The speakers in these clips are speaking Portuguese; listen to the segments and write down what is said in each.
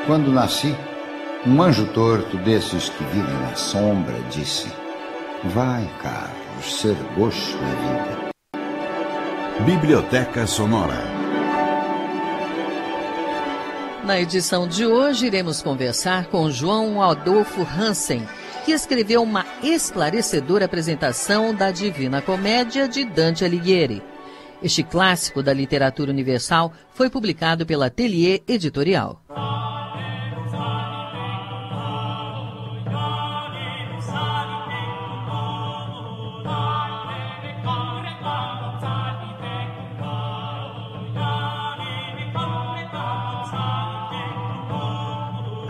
Quando nasci, um anjo torto desses que vivem na sombra disse: vai, Carlos, ser gosto é vida. Biblioteca Sonora. Na edição de hoje, iremos conversar com João Adolfo Hansen, que escreveu uma esclarecedora apresentação da Divina Comédia de Dante Alighieri. Este clássico da literatura universal foi publicado pela Atelier Editorial.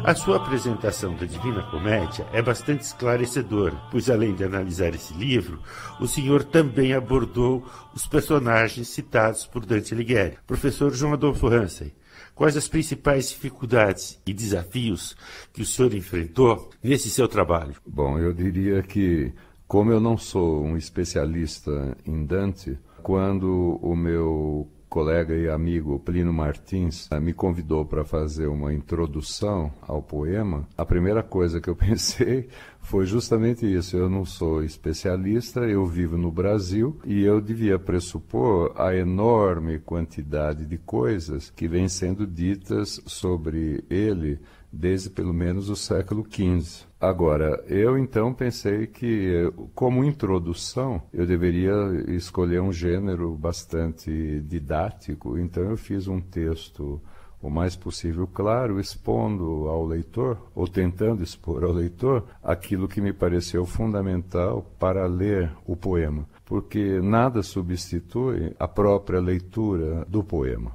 A sua apresentação da Divina Comédia é bastante esclarecedora, pois além de analisar esse livro, o senhor também abordou os personagens citados por Dante Alighieri. Professor João Adolfo Hansen, quais as principais dificuldades e desafios que o senhor enfrentou nesse seu trabalho? Bom, eu diria que, como eu não sou um especialista em Dante, quando o meu colega e amigo Plínio Martins me convidou para fazer uma introdução ao poema, a primeira coisa que eu pensei foi justamente isso. Eu não sou especialista, eu vivo no Brasil e eu devia pressupor a enorme quantidade de coisas que vêm sendo ditas sobre ele desde pelo menos o século XV. Agora, eu então pensei que, como introdução, eu deveria escolher um gênero bastante didático, então eu fiz um texto o mais possível claro, expondo ao leitor, ou tentando expor ao leitor, aquilo que me pareceu fundamental para ler o poema, porque nada substitui a própria leitura do poema.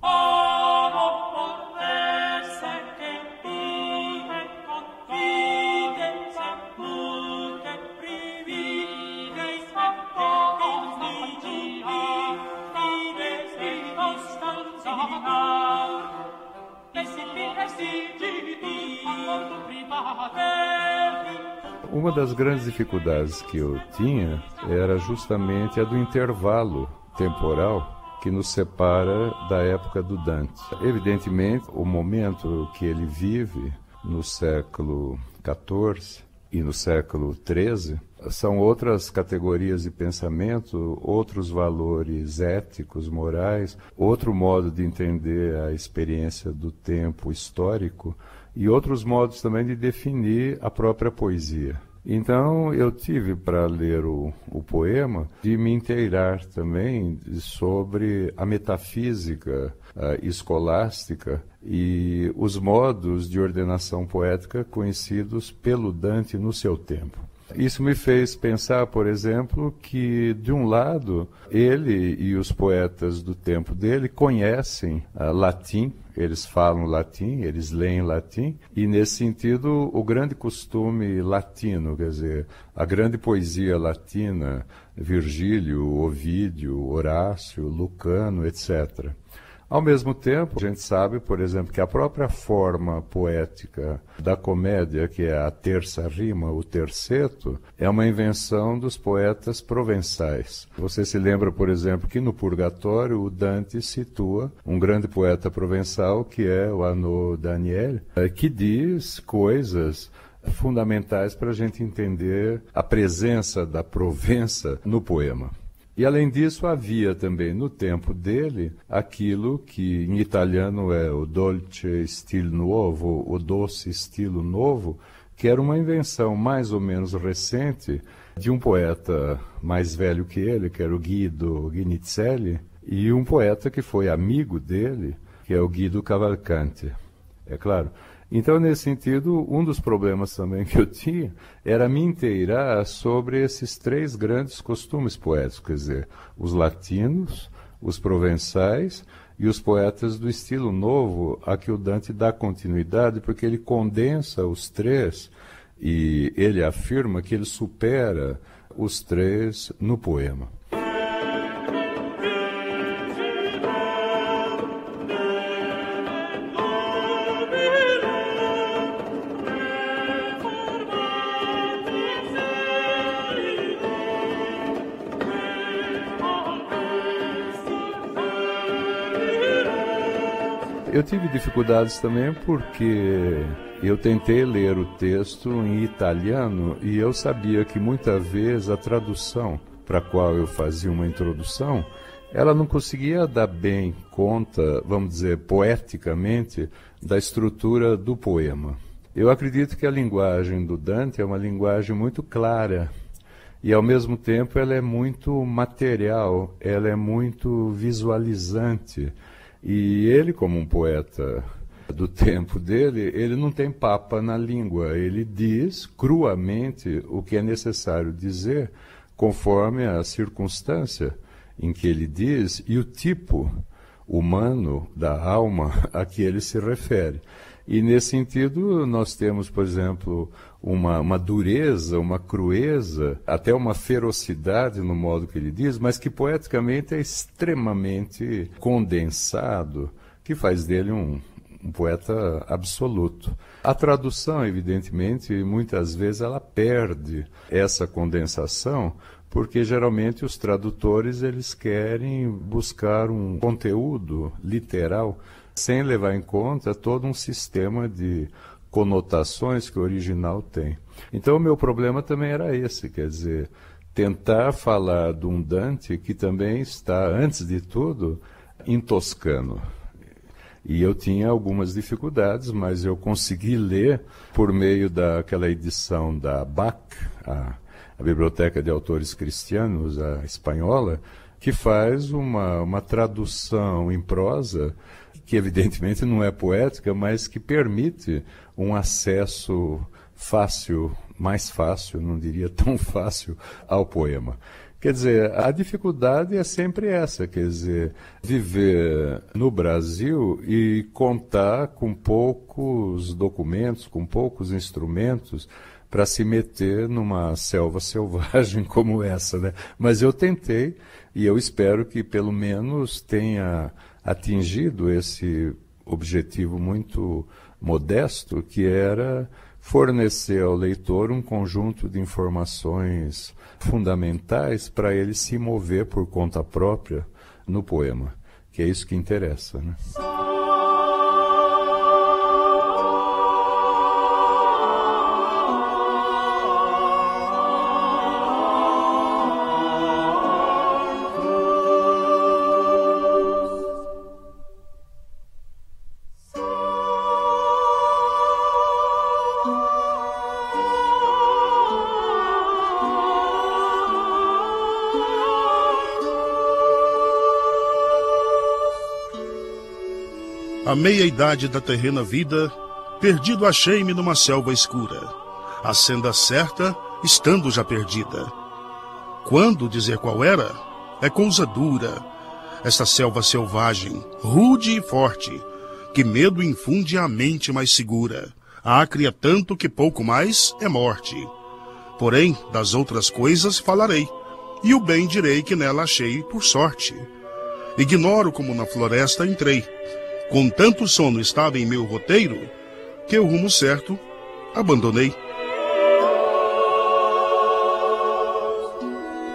Uma das grandes dificuldades que eu tinha era justamente a do intervalo temporal que nos separa da época do Dante. Evidentemente, o momento que ele vive no século XIV e no século XIII são outras categorias de pensamento, outros valores éticos, morais, outro modo de entender a experiência do tempo histórico e outros modos também de definir a própria poesia. Então, eu tive para ler o poema de me inteirar também sobre a metafísica escolástica e os modos de ordenação poética conhecidos pelo Dante no seu tempo. Isso me fez pensar, por exemplo, que, de um lado, ele e os poetas do tempo dele conhecem latim, eles falam latim, eles leem latim, e, nesse sentido, o grande costume latino, quer dizer, a grande poesia latina, Virgílio, Ovídio, Horácio, Lucano, etc. Ao mesmo tempo, a gente sabe, por exemplo, que a própria forma poética da comédia, que é a terça rima, o terceto, é uma invenção dos poetas provençais. Você se lembra, por exemplo, que no Purgatório o Dante situa um grande poeta provençal, que é o Arnaud Daniel, que diz coisas fundamentais para a gente entender a presença da Provença no poema. E, além disso, havia também, no tempo dele, aquilo que em italiano é o dolce stile nuovo, o doce estilo novo, que era uma invenção mais ou menos recente de um poeta mais velho que ele, que era o Guido Guinizelli, e um poeta que foi amigo dele, que é o Guido Cavalcanti. É claro. Então, nesse sentido, um dos problemas também que eu tinha era me inteirar sobre esses três grandes costumes poéticos, quer dizer, os latinos, os provençais e os poetas do estilo novo, a que o Dante dá continuidade, porque ele condensa os três e ele afirma que ele supera os três no poema. Eu tive dificuldades também porque eu tentei ler o texto em italiano e eu sabia que muitas vezes a tradução para a qual eu fazia uma introdução, ela não conseguia dar bem conta, vamos dizer, poeticamente, da estrutura do poema. Eu acredito que a linguagem do Dante é uma linguagem muito clara e, ao mesmo tempo, ela é muito material, ela é muito visualizante. E ele, como um poeta do tempo dele, ele não tem papa na língua, ele diz cruamente o que é necessário dizer, conforme a circunstância em que ele diz e o tipo humano da alma a que ele se refere. E nesse sentido nós temos, por exemplo, uma dureza, uma crueza, até uma ferocidade no modo que ele diz, mas que poeticamente é extremamente condensado, que faz dele um poeta absoluto. A tradução, evidentemente, muitas vezes ela perde essa condensação, porque geralmente os tradutores eles querem buscar um conteúdo literal sem levar em conta todo um sistema de conotações que o original tem. Então o meu problema também era esse, quer dizer, tentar falar de um Dante que também está, antes de tudo, em toscano. E eu tinha algumas dificuldades, mas eu consegui ler por meio daquela edição da BAC, a Biblioteca de Autores Cristianos, a espanhola, que faz uma tradução em prosa, que evidentemente não é poética, mas que permite um acesso fácil, mais fácil, não diria tão fácil, ao poema. Quer dizer, a dificuldade é sempre essa, quer dizer, viver no Brasil e contar com poucos documentos, com poucos instrumentos, para se meter numa selva selvagem como essa, né? Mas eu tentei e eu espero que pelo menos tenha atingido esse objetivo muito modesto, que era fornecer ao leitor um conjunto de informações fundamentais para ele se mover por conta própria no poema, que é isso que interessa, né? À meia-idade da terrena vida, perdido achei-me numa selva escura, a senda certa estando já perdida. Quando dizer qual era, é coisa dura, esta selva selvagem, rude e forte, que medo infunde à mente mais segura, acre tanto que pouco mais é morte. Porém, das outras coisas falarei, e o bem direi que nela achei por sorte. Ignoro como na floresta entrei, com tanto sono estava em meu roteiro, que o rumo certo abandonei.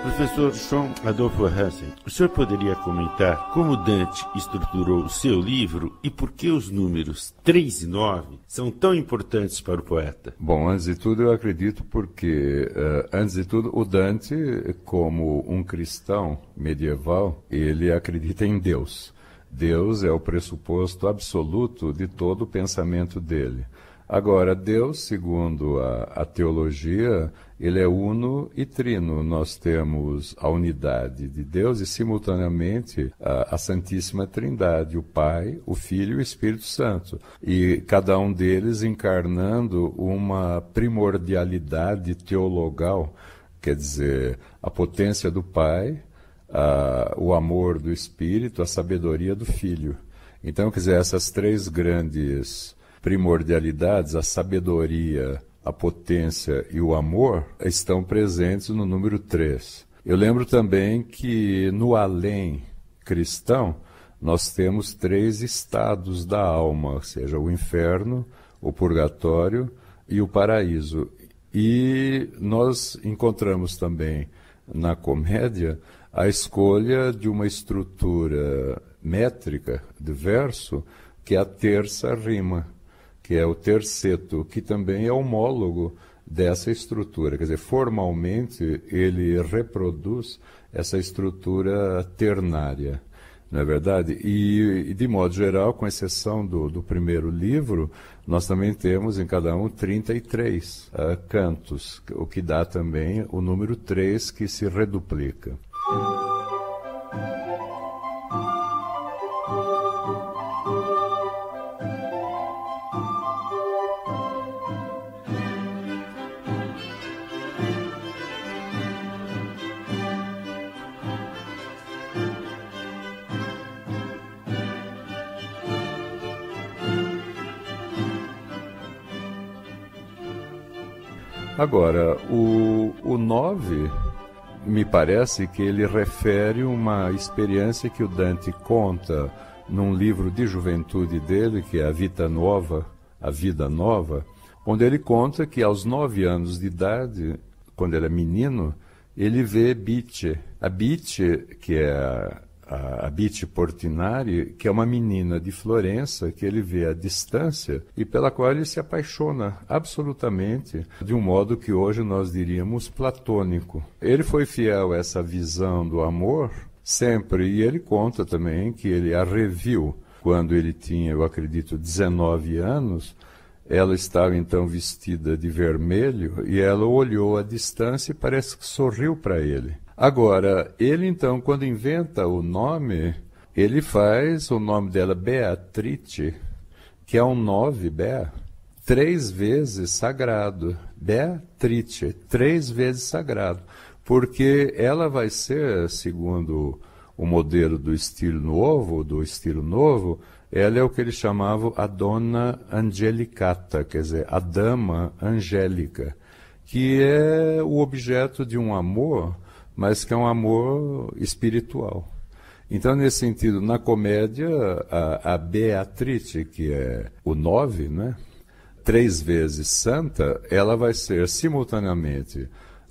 Professor João Adolfo Hansen, o senhor poderia comentar como Dante estruturou o seu livro e por que os números 3 e 9 são tão importantes para o poeta? Bom, antes de tudo eu acredito porque, antes de tudo, o Dante, como um cristão medieval, ele acredita em Deus. Deus é o pressuposto absoluto de todo o pensamento dele. Agora, Deus, segundo a teologia, ele é uno e trino. Nós temos a unidade de Deus e, simultaneamente, a Santíssima Trindade, o Pai, o Filho e o Espírito Santo. E cada um deles encarnando uma primordialidade teologal, quer dizer, a potência do Pai, o amor do Espírito, a sabedoria do Filho. Então, quer dizer, essas três grandes primordialidades, a sabedoria, a potência e o amor, estão presentes no número 3. Eu lembro também que no além cristão, nós temos 3 estados da alma, ou seja, o inferno, o purgatório e o paraíso. E nós encontramos também na comédia a escolha de uma estrutura métrica de verso que é a terça rima, que é o terceto, que também é homólogo dessa estrutura. Quer dizer, formalmente ele reproduz essa estrutura ternária, não é verdade? E de modo geral, com exceção do primeiro livro, nós também temos em cada um 33 cantos, o que dá também o número 3 que se reduplica. Agora, o 9, me parece que ele refere uma experiência que o Dante conta num livro de juventude dele, que é a Vita Nova, a Vida Nova, onde ele conta que aos 9 anos de idade, quando ele é menino, ele vê Bice. A Bice, que é a Bice Portinari, que é uma menina de Florença que ele vê à distância e pela qual ele se apaixona absolutamente, de um modo que hoje nós diríamos platônico. Ele foi fiel a essa visão do amor sempre, e ele conta também que ele a reviu quando ele tinha, eu acredito, 19 anos. Ela estava então vestida de vermelho e ela olhou à distância e parece que sorriu para ele. Agora, ele então, quando inventa o nome, ele faz o nome dela Beatrice, que é um 9, Bea, 3 vezes sagrado. Beatrice, 3 vezes sagrado. Porque ela vai ser, segundo o modelo do estilo novo, ela é o que eles chamavam a donna angelicata, quer dizer, a dama angélica, que é o objeto de um amor, mas que é um amor espiritual. Então, nesse sentido, na comédia, a Beatrice, que é o 9, né, 3 vezes santa, ela vai ser simultaneamente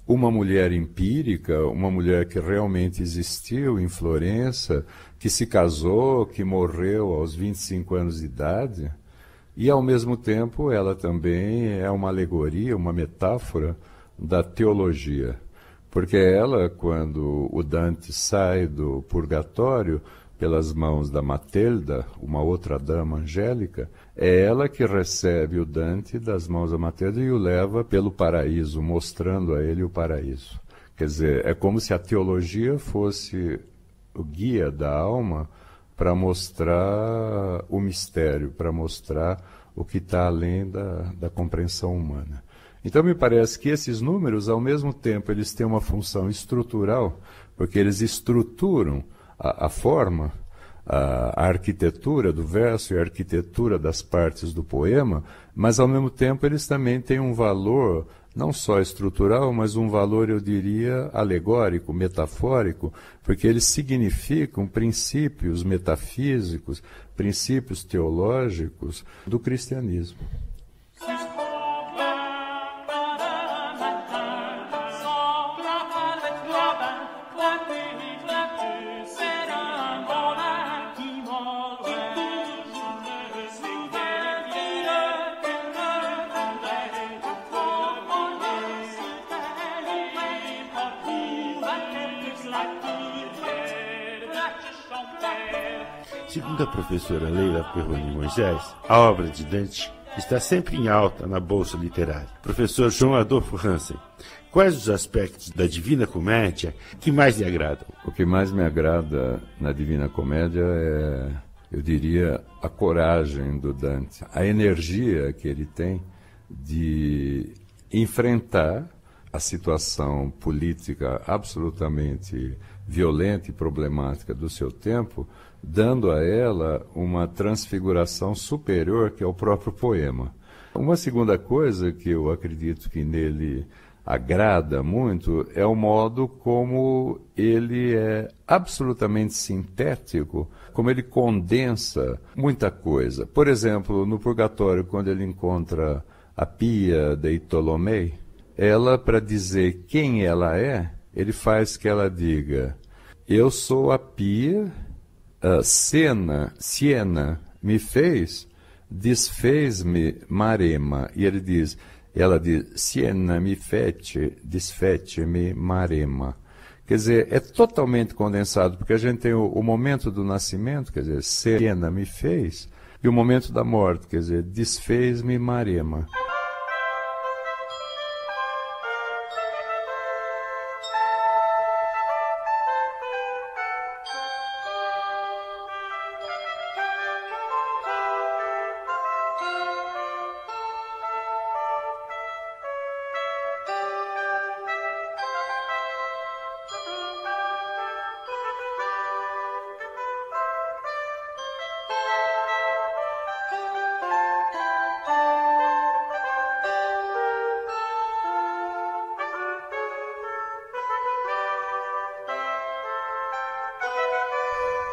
uma mulher empírica, uma mulher que realmente existiu em Florença, que se casou, que morreu aos 25 anos de idade, e ao mesmo tempo ela também é uma alegoria, uma metáfora da teologia. Porque ela, quando o Dante sai do purgatório pelas mãos da Matilda, uma outra dama angélica, é ela que recebe o Dante das mãos da Matilda e o leva pelo paraíso, mostrando a ele o paraíso. Quer dizer, é como se a teologia fosse o guia da alma para mostrar o mistério, para mostrar o que está além da compreensão humana. Então, me parece que esses números, ao mesmo tempo, eles têm uma função estrutural, porque eles estruturam a forma, a arquitetura do verso e a arquitetura das partes do poema, mas, ao mesmo tempo, eles também têm um valor, não só estrutural, mas um valor, eu diria, alegórico, metafórico, porque eles significam princípios metafísicos, princípios teológicos do cristianismo. Segundo a professora Leila Perroni Moisés, a obra de Dante está sempre em alta na bolsa literária. Professor João Adolfo Hansen, quais os aspectos da Divina Comédia que mais lhe agradam? O que mais me agrada na Divina Comédia é, eu diria, a coragem do Dante, a energia que ele tem de enfrentar a situação política absolutamente violenta e problemática do seu tempo, dando a ela uma transfiguração superior que é o próprio poema. Uma segunda coisa que eu acredito que nele agrada muito é o modo como ele é absolutamente sintético, como ele condensa muita coisa. Por exemplo, no Purgatório, quando ele encontra a Pia dei Tolomei, ela, para dizer quem ela é, ele faz que ela diga: eu sou a Pia Siena, me fez, desfez-me Marema. E ela diz, Siena me fece, desfece-me Marema. Quer dizer, é totalmente condensado, porque a gente tem o momento do nascimento, quer dizer, Siena me fez, e o momento da morte, quer dizer, desfez-me Marema.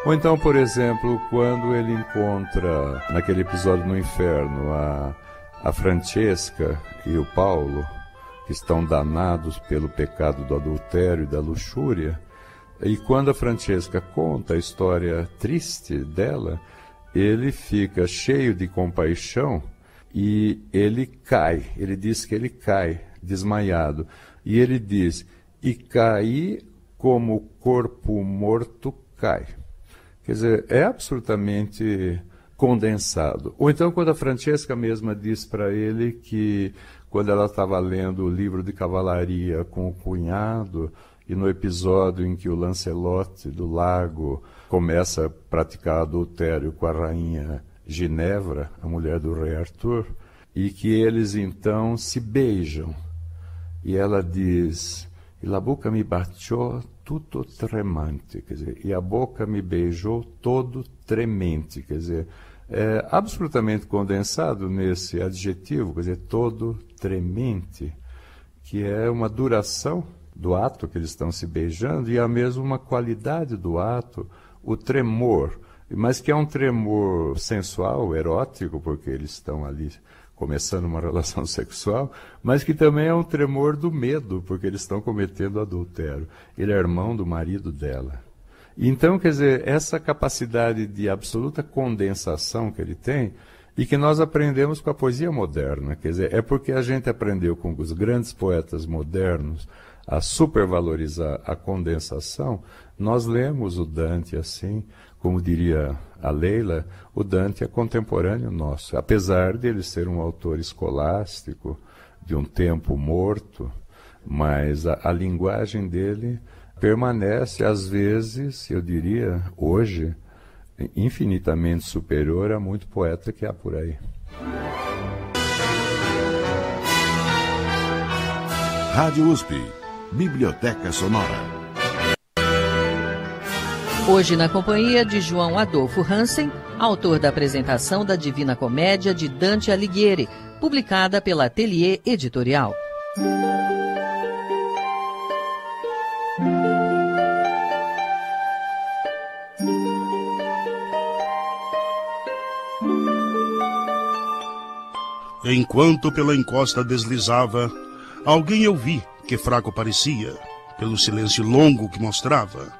Ou então, por exemplo, quando ele encontra, naquele episódio no inferno, a Francesca e o Paulo, que estão danados pelo pecado do adultério e da luxúria, e quando a Francesca conta a história triste dela, ele fica cheio de compaixão e ele cai. Ele diz que ele cai, desmaiado. E ele diz, e caí como o corpo morto cai. Quer dizer, é absolutamente condensado. Ou então, quando a Francesca mesma diz para ele que, quando ela estava lendo o livro de cavalaria com o cunhado, e no episódio em que o Lancelot do Lago começa a praticar adultério com a rainha Ginevra, a mulher do rei Arthur, e que eles então se beijam. E ela diz, e la boca mi baciò tutto tremante, quer dizer, e a boca me beijou todo tremente, quer dizer, é absolutamente condensado nesse adjetivo, quer dizer, todo tremente, que é uma duração do ato que eles estão se beijando e a mesma qualidade do ato, o tremor, mas que é um tremor sensual, erótico, porque eles estão ali começando uma relação sexual, mas que também é um tremor do medo, porque eles estão cometendo adultério. Ele é irmão do marido dela. Então, quer dizer, essa capacidade de absoluta condensação que ele tem, e que nós aprendemos com a poesia moderna, quer dizer, é porque a gente aprendeu com os grandes poetas modernos a supervalorizar a condensação, nós lemos o Dante assim, como diria a Leila, o Dante é contemporâneo nosso, apesar de ele ser um autor escolástico, de um tempo morto, mas a linguagem dele permanece, às vezes, eu diria, hoje, infinitamente superior a muito poeta que há por aí. Rádio USP, Biblioteca Sonora. Hoje na companhia de João Adolfo Hansen, autor da apresentação da Divina Comédia de Dante Alighieri, publicada pela Atelier Editorial. Enquanto pela encosta deslizava, alguém eu vi que fraco parecia, pelo silêncio longo que mostrava.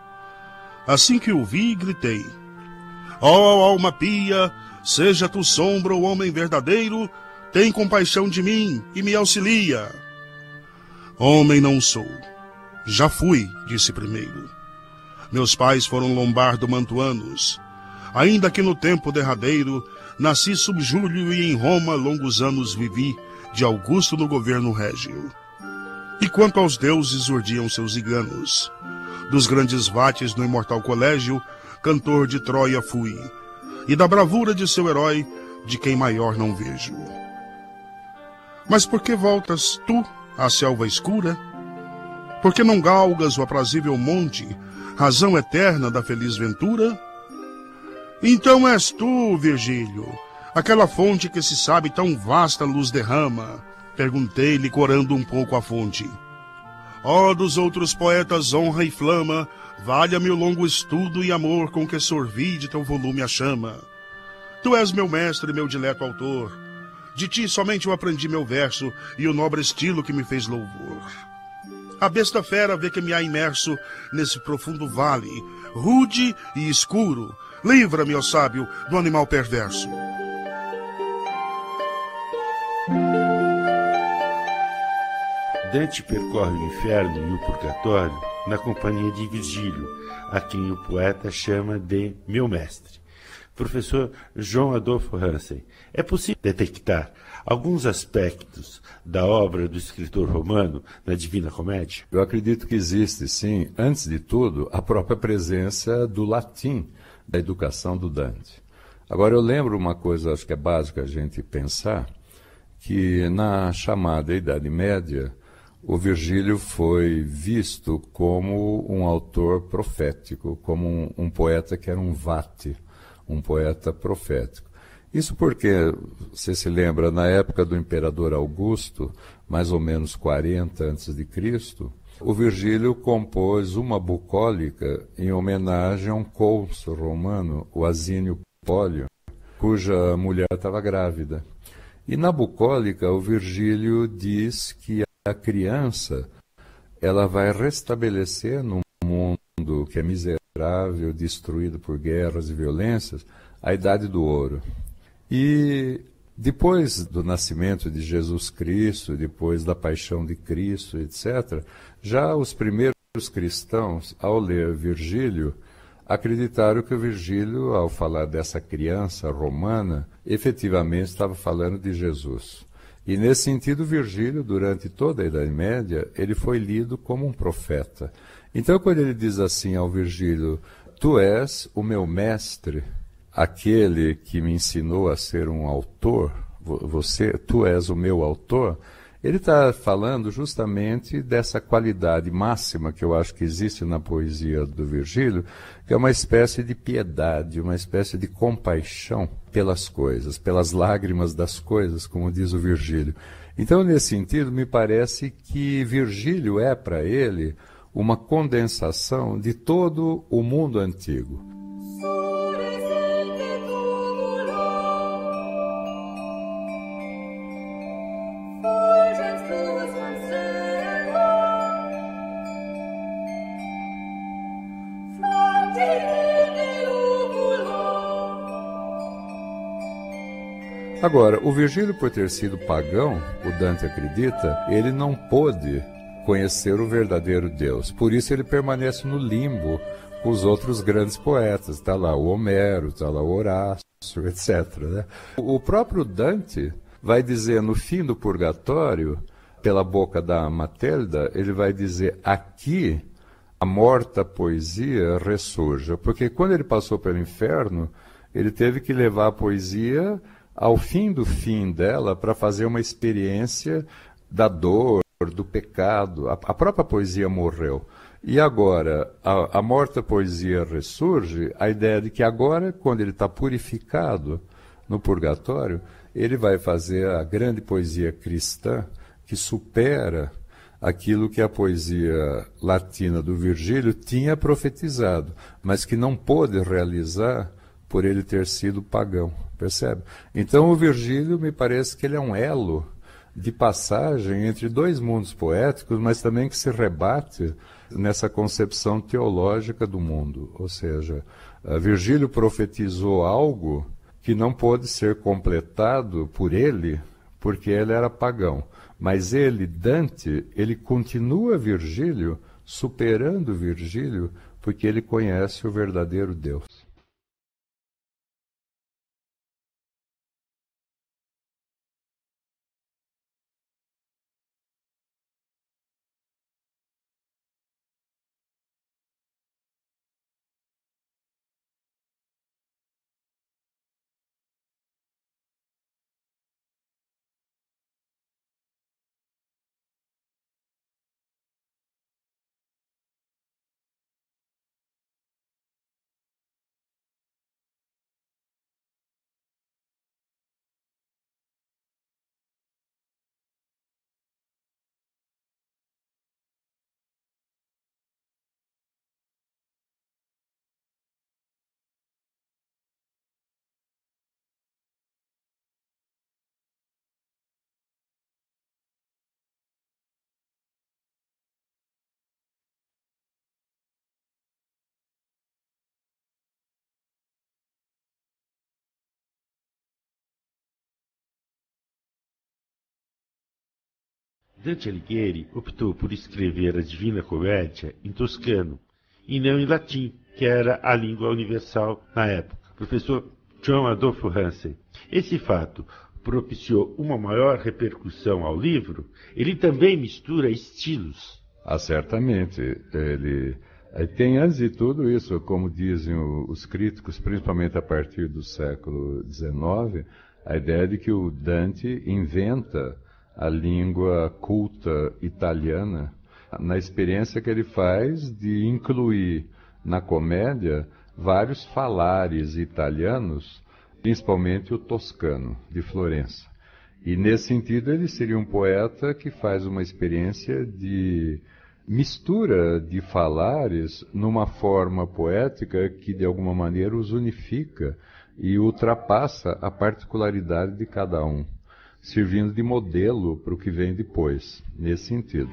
Assim que o vi, gritei, ó alma pia, seja tu sombra ou homem verdadeiro, tem compaixão de mim e me auxilia. Homem não sou, já fui, disse primeiro. Meus pais foram lombardo-mantuanos, ainda que no tempo derradeiro nasci sob Júlio e em Roma longos anos vivi, de Augusto no governo régio. E quanto aos deuses urdiam seus enganos, dos grandes vates no imortal colégio, cantor de Troia fui, e da bravura de seu herói, de quem maior não vejo. Mas por que voltas tu à selva escura? Por que não galgas o aprazível monte, razão eterna da feliz ventura? Então és tu, Virgílio, aquela fonte que se sabe tão vasta luz derrama, perguntei-lhe corando um pouco a fonte. Ó dos outros poetas honra e flama, valha-me o longo estudo e amor com que sorvi de teu volume a chama. Tu és meu mestre, meu dileto autor, de ti somente eu aprendi meu verso e o nobre estilo que me fez louvor. A besta fera vê que me há imerso nesse profundo vale, rude e escuro, Livra-me, ó sábio, do animal perverso. Dante percorre o inferno e o purgatório na companhia de Virgílio, a quem o poeta chama de meu mestre. Professor João Adolfo Hansen, é possível detectar alguns aspectos da obra do escritor romano na Divina Comédia? Eu acredito que existe, sim, antes de tudo, a própria presença do latim da educação do Dante. Agora, eu lembro uma coisa, acho que é básica a gente pensar, que na chamada Idade Média, o Virgílio foi visto como um autor profético, como um poeta que era um vate, um poeta profético. Isso porque, você se lembra, na época do imperador Augusto, mais ou menos 40 a.C., o Virgílio compôs uma bucólica em homenagem a um cônsul romano, o Asínio Pólio, cuja mulher estava grávida. E na bucólica, o Virgílio diz que a criança ela vai restabelecer num mundo que é miserável, destruído por guerras e violências, a Idade do Ouro. E depois do nascimento de Jesus Cristo, depois da paixão de Cristo, etc., já os primeiros cristãos, ao ler Virgílio, acreditaram que o Virgílio, ao falar dessa criança romana, efetivamente estava falando de Jesus. E nesse sentido, Virgílio, durante toda a Idade Média, ele foi lido como um profeta. Então, quando ele diz assim ao Virgílio, tu és o meu mestre, aquele que me ensinou a ser um autor, tu és o meu autor, ele está falando justamente dessa qualidade máxima que eu acho que existe na poesia do Virgílio, que é uma espécie de piedade, uma espécie de compaixão pelas coisas, pelas lágrimas das coisas, como diz o Virgílio. Então, nesse sentido, me parece que Virgílio é para ele uma condensação de todo o mundo antigo. Agora, o Virgílio, por ter sido pagão, o Dante acredita, ele não pôde conhecer o verdadeiro Deus. Por isso ele permanece no limbo com os outros grandes poetas. Está lá o Homero, está lá o Horácio, etc., né? O próprio Dante vai dizer no fim do Purgatório, pela boca da Matilda, ele vai dizer, aqui a morta poesia ressurge. Porque quando ele passou pelo inferno, ele teve que levar a poesia ao fim do fim dela para fazer uma experiência da dor, do pecado. A própria poesia morreu. E agora, a morta poesia ressurge, a ideia de que agora, quando ele está purificado no purgatório, ele vai fazer a grande poesia cristã que supera aquilo que a poesia latina do Virgílio tinha profetizado, mas que não pôde realizar por ele ter sido pagão, percebe? Então o Virgílio me parece que ele é um elo de passagem entre dois mundos poéticos, mas também que se rebate nessa concepção teológica do mundo. Ou seja, Virgílio profetizou algo que não pôde ser completado por ele, porque ele era pagão. Mas ele, Dante, ele continua Virgílio, superando Virgílio, porque ele conhece o verdadeiro Deus. Dante Alighieri optou por escrever a Divina Comédia em toscano, e não em latim, que era a língua universal na época. Professor João Adolfo Hansen. Esse fato propiciou uma maior repercussão ao livro. Ele também mistura estilos. Certamente. Ele tem, antes de tudo isso, como dizem os críticos, principalmente a partir do século XIX, a ideia de que o Dante inventa a língua culta italiana na experiência que ele faz de incluir na comédia vários falares italianos, principalmente o toscano, de Florença. E nesse sentido ele seria um poeta que faz uma experiência de mistura de falares numa forma poética que de alguma maneira os unifica e ultrapassa a particularidade de cada um, servindo de modelo para o que vem depois, nesse sentido.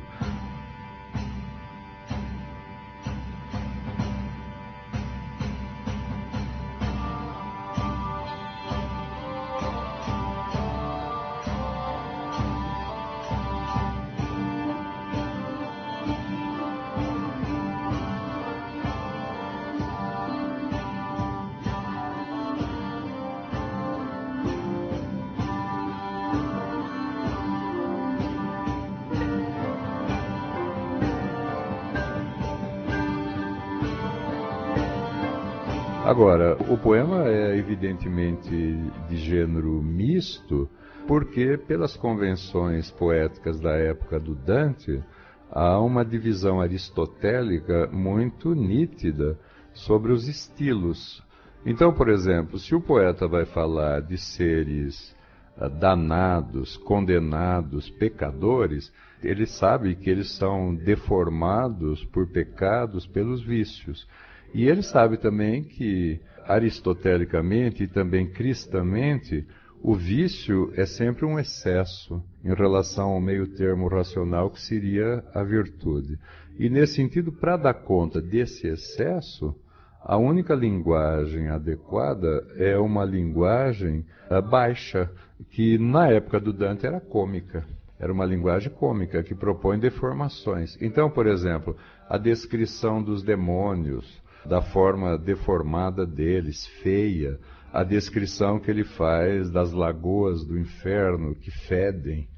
Agora, o poema é evidentemente de gênero misto, porque pelas convenções poéticas da época do Dante, há uma divisão aristotélica muito nítida sobre os estilos. Então, por exemplo, se o poeta vai falar de seres danados, condenados, pecadores, ele sabe que eles são deformados por pecados, pelos vícios. E ele sabe também que, aristotelicamente e também cristamente, o vício é sempre um excesso em relação ao meio termo racional que seria a virtude. E nesse sentido, para dar conta desse excesso, a única linguagem adequada é uma linguagem baixa, que na época do Dante era cômica. Era uma linguagem cômica que propõe deformações. Então, por exemplo, a descrição dos demônios, da forma deformada deles, feia, a descrição que ele faz das lagoas do inferno que fedem,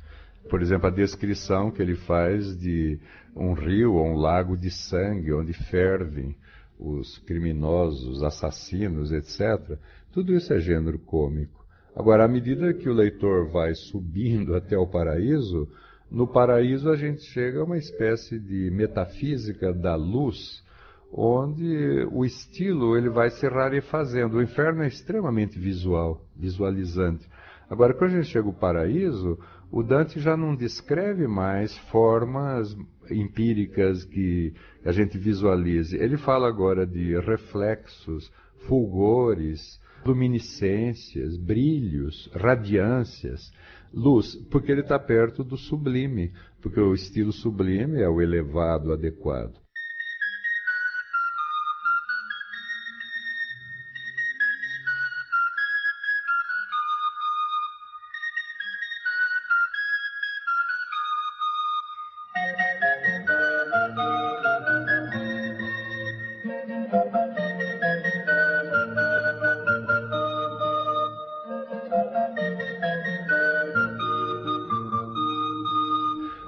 por exemplo, a descrição que ele faz de um rio ou um lago de sangue, onde fervem os criminosos, assassinos, etc. Tudo isso é gênero cômico. Agora, à medida que o leitor vai subindo até o paraíso, no paraíso a gente chega a uma espécie de metafísica da luz, onde o estilo ele vai se rarefazendo. O inferno é extremamente visual, visualizante. Agora, quando a gente chega ao paraíso, o Dante já não descreve mais formas empíricas que a gente visualize. Ele fala agora de reflexos, fulgores, luminescências, brilhos, radiâncias, luz, porque ele está perto do sublime, porque o estilo sublime é o elevado, adequado.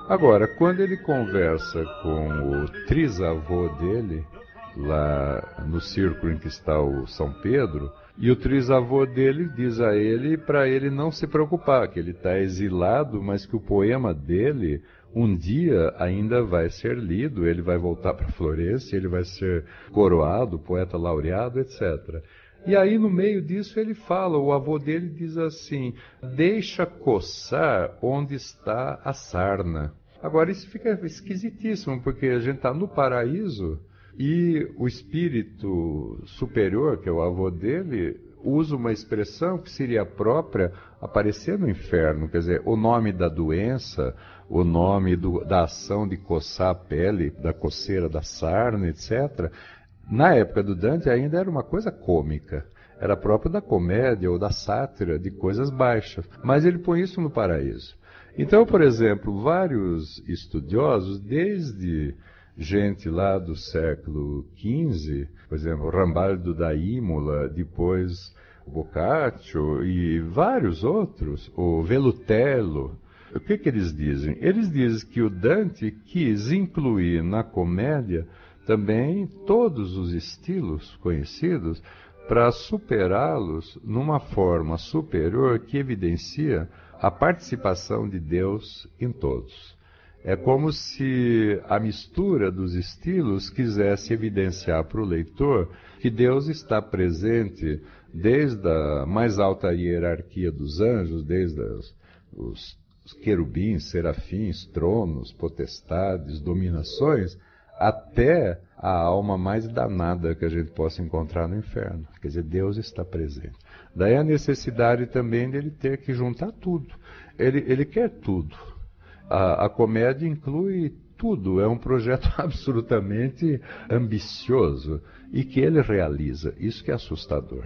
Agora, quando ele conversa com o trisavô dele, lá no círculo em que está o São Pedro, e o trisavô dele diz a ele para ele não se preocupar, que ele está exilado, mas que o poema dele um dia ainda vai ser lido, ele vai voltar para Florença, ele vai ser coroado, poeta laureado, etc. E aí, no meio disso, ele fala, o avô dele diz assim, deixa coçar onde está a sarna. Agora, isso fica esquisitíssimo, porque a gente está no paraíso e o espírito superior, que é o avô dele, usa uma expressão que seria própria aparecer no inferno. Quer dizer, o nome da doença, o nome da ação de coçar a pele, da coceira da sarna, etc., na época do Dante ainda era uma coisa cômica. Era próprio da comédia ou da sátira, de coisas baixas. Mas ele põe isso no paraíso. Então, por exemplo, vários estudiosos, desde gente lá do século XV, por exemplo, Rambaldo da Imola, depois Boccaccio e vários outros, o Velutello, o que eles dizem? Eles dizem que o Dante quis incluir na comédia também todos os estilos conhecidos para superá-los numa forma superior que evidencia a participação de Deus em todos. É como se a mistura dos estilos quisesse evidenciar para o leitor que Deus está presente desde a mais alta hierarquia dos anjos, desde os querubins, serafins, tronos, potestades, dominações, até a alma mais danada que a gente possa encontrar no inferno. Quer dizer, Deus está presente. Daí a necessidade também dele ter que juntar tudo. Ele quer tudo. A comédia inclui tudo. É um projeto absolutamente ambicioso e que ele realiza. Isso que é assustador.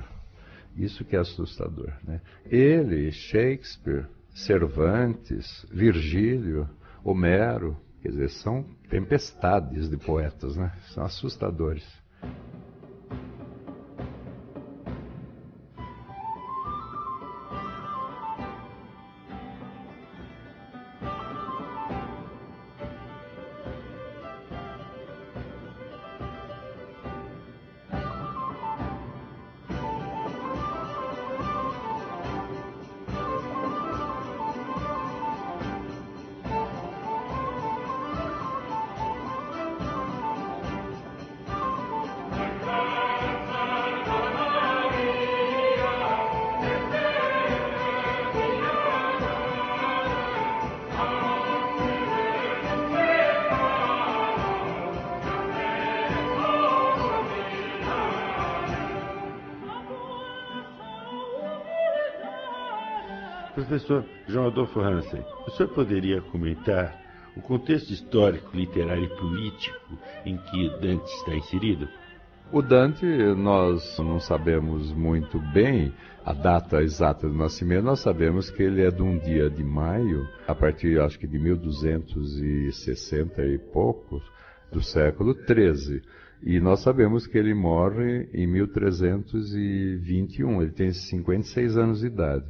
Isso que é assustador, né? Ele, Shakespeare, Cervantes, Virgílio, Homero, quer dizer, são tempestades de poetas, né? São assustadores. Professor João Adolfo Hansen, o senhor poderia comentar o contexto histórico, literário e político em que Dante está inserido? O Dante, nós não sabemos muito bem a data exata do nascimento, nós sabemos que ele é de um dia de maio, a partir, acho que de 1260 e poucos, do século XIII. E nós sabemos que ele morre em 1321, ele tem 56 anos de idade.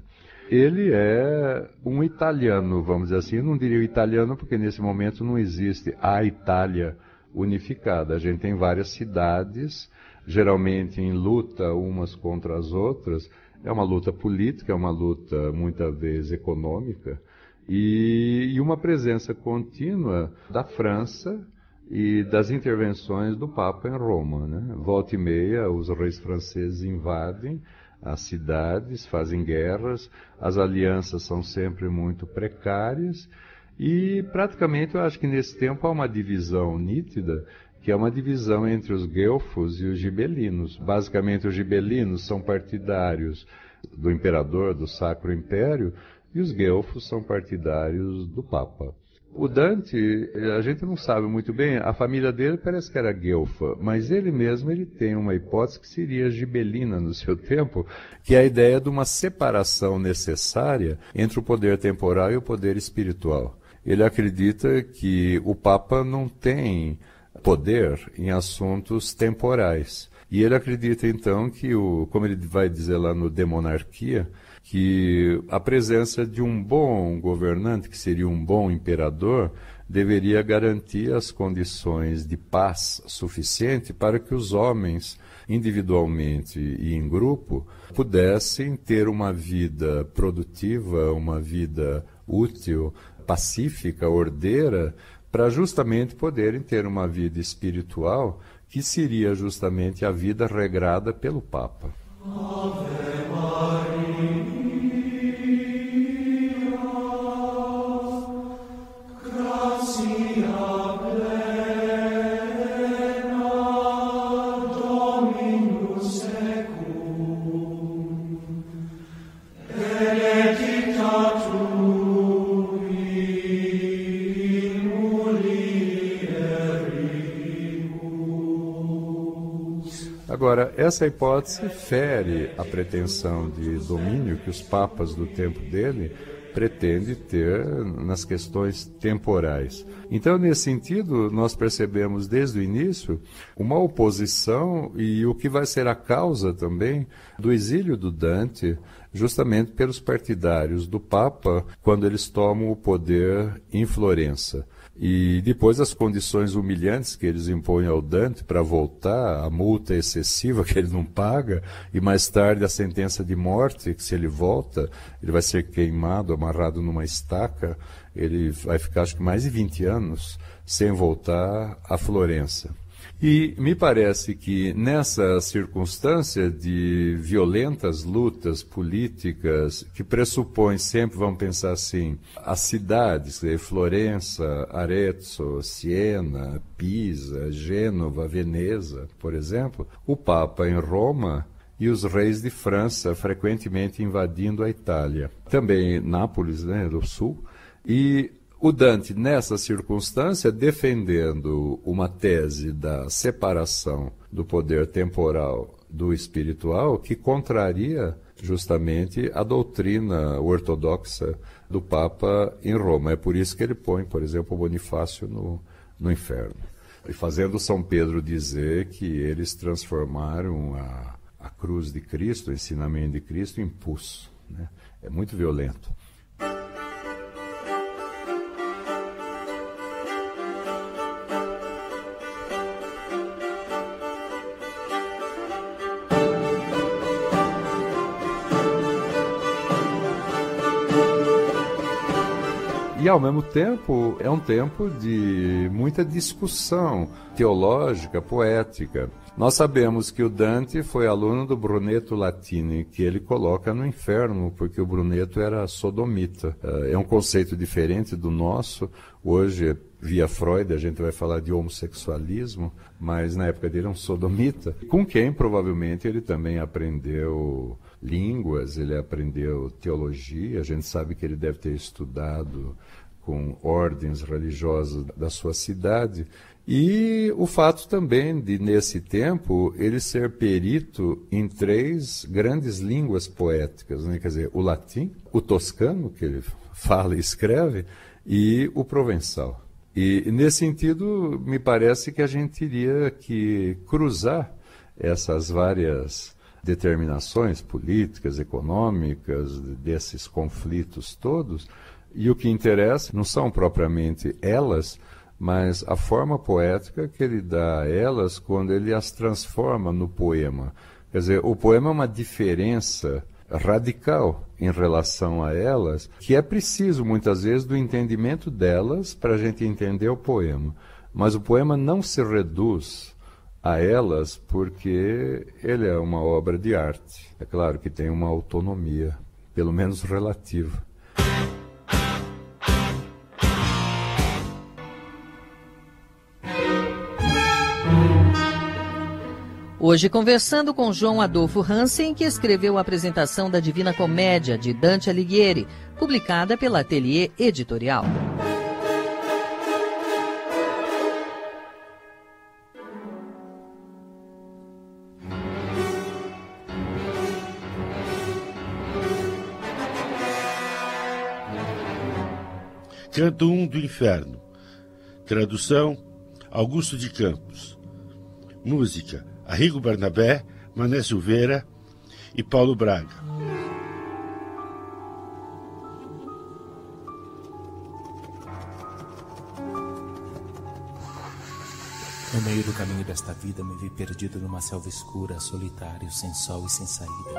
Ele é um italiano, vamos dizer assim. Eu não diria italiano porque nesse momento não existe a Itália unificada. A gente tem várias cidades, geralmente em luta umas contra as outras. É uma luta política, é uma luta muitas vezes econômica e uma presença contínua da França e das intervenções do Papa em Roma, né? Volta e meia, os reis franceses invadem as cidades, fazem guerras, as alianças são sempre muito precárias e praticamente eu acho que nesse tempo há uma divisão nítida, que é uma divisão entre os guelfos e os gibelinos. Basicamente os gibelinos são partidários do imperador, do Sacro Império, e os guelfos são partidários do Papa. O Dante, a gente não sabe muito bem, a família dele parece que era guelfa, mas ele mesmo tem uma hipótese que seria gibelina no seu tempo, que é a ideia de uma separação necessária entre o poder temporal e o poder espiritual. Ele acredita que o Papa não tem poder em assuntos temporais. E ele acredita então que, como ele vai dizer lá no De Monarquia, que a presença de um bom governante, que seria um bom imperador, deveria garantir as condições de paz suficiente para que os homens, individualmente e em grupo, pudessem ter uma vida produtiva, uma vida útil, pacífica, ordeira, para justamente poderem ter uma vida espiritual, que seria justamente a vida regrada pelo Papa. Ave Maria, gratia plena, Dominus tecum, benedicta tu in mulieribus. Agora, essa hipótese fere a pretensão de domínio que os papas do tempo dele pretende ter nas questões temporais. Então, nesse sentido, nós percebemos desde o início uma oposição e o que vai ser a causa também do exílio do Dante, justamente pelos partidários do Papa, quando eles tomam o poder em Florença. E depois as condições humilhantes que eles impõem ao Dante para voltar, a multa excessiva que ele não paga, e mais tarde a sentença de morte, que se ele volta, ele vai ser queimado, amarrado numa estaca, ele vai ficar acho que mais de 20 anos sem voltar a Florença. E me parece que nessa circunstância de violentas lutas políticas, que pressupõem sempre, vamos pensar assim, as cidades, Florença, Arezzo, Siena, Pisa, Gênova, Veneza, por exemplo, o Papa em Roma e os reis de França frequentemente invadindo a Itália. Também Nápoles, do sul, e o Dante, nessa circunstância, defendendo uma tese da separação do poder temporal do espiritual, que contraria justamente a doutrina ortodoxa do Papa em Roma. É por isso que ele põe, por exemplo, o Bonifácio no inferno. E fazendo São Pedro dizer que eles transformaram a cruz de Cristo, o ensinamento de Cristo, em pus. É muito violento. E, ao mesmo tempo, é um tempo de muita discussão teológica, poética. Nós sabemos que o Dante foi aluno do Brunetto Latini, que ele coloca no inferno, porque o Brunetto era sodomita. É um conceito diferente do nosso. Hoje, via Freud, a gente vai falar de homossexualismo, mas na época dele era um sodomita, com quem provavelmente ele também aprendeu línguas, ele aprendeu teologia. A gente sabe que ele deve ter estudado com ordens religiosas da sua cidade. E o fato também de, nesse tempo, ele ser perito em 3 grandes línguas poéticas, Quer dizer, o latim, o toscano, que ele fala e escreve, e o provençal. E, nesse sentido, me parece que a gente teria que cruzar essas várias determinações políticas, econômicas, desses conflitos todos, e o que interessa não são propriamente elas, mas a forma poética que ele dá a elas quando ele as transforma no poema. Quer dizer, o poema é uma diferença radical em relação a elas, que é preciso muitas vezes do entendimento delas para a gente entender o poema. Mas o poema não se reduz a elas porque ele é uma obra de arte. É claro que tem uma autonomia, pelo menos relativa. Hoje conversando com João Adolfo Hansen, que escreveu a apresentação da Divina Comédia de Dante Alighieri, publicada pela Ateliê Editorial. Canto 1 do Inferno. Tradução: Augusto de Campos. Música: Arrigo Barnabé, Mané Silveira e Paulo Braga. No meio do caminho desta vida me vi perdido numa selva escura, solitário, sem sol e sem saída.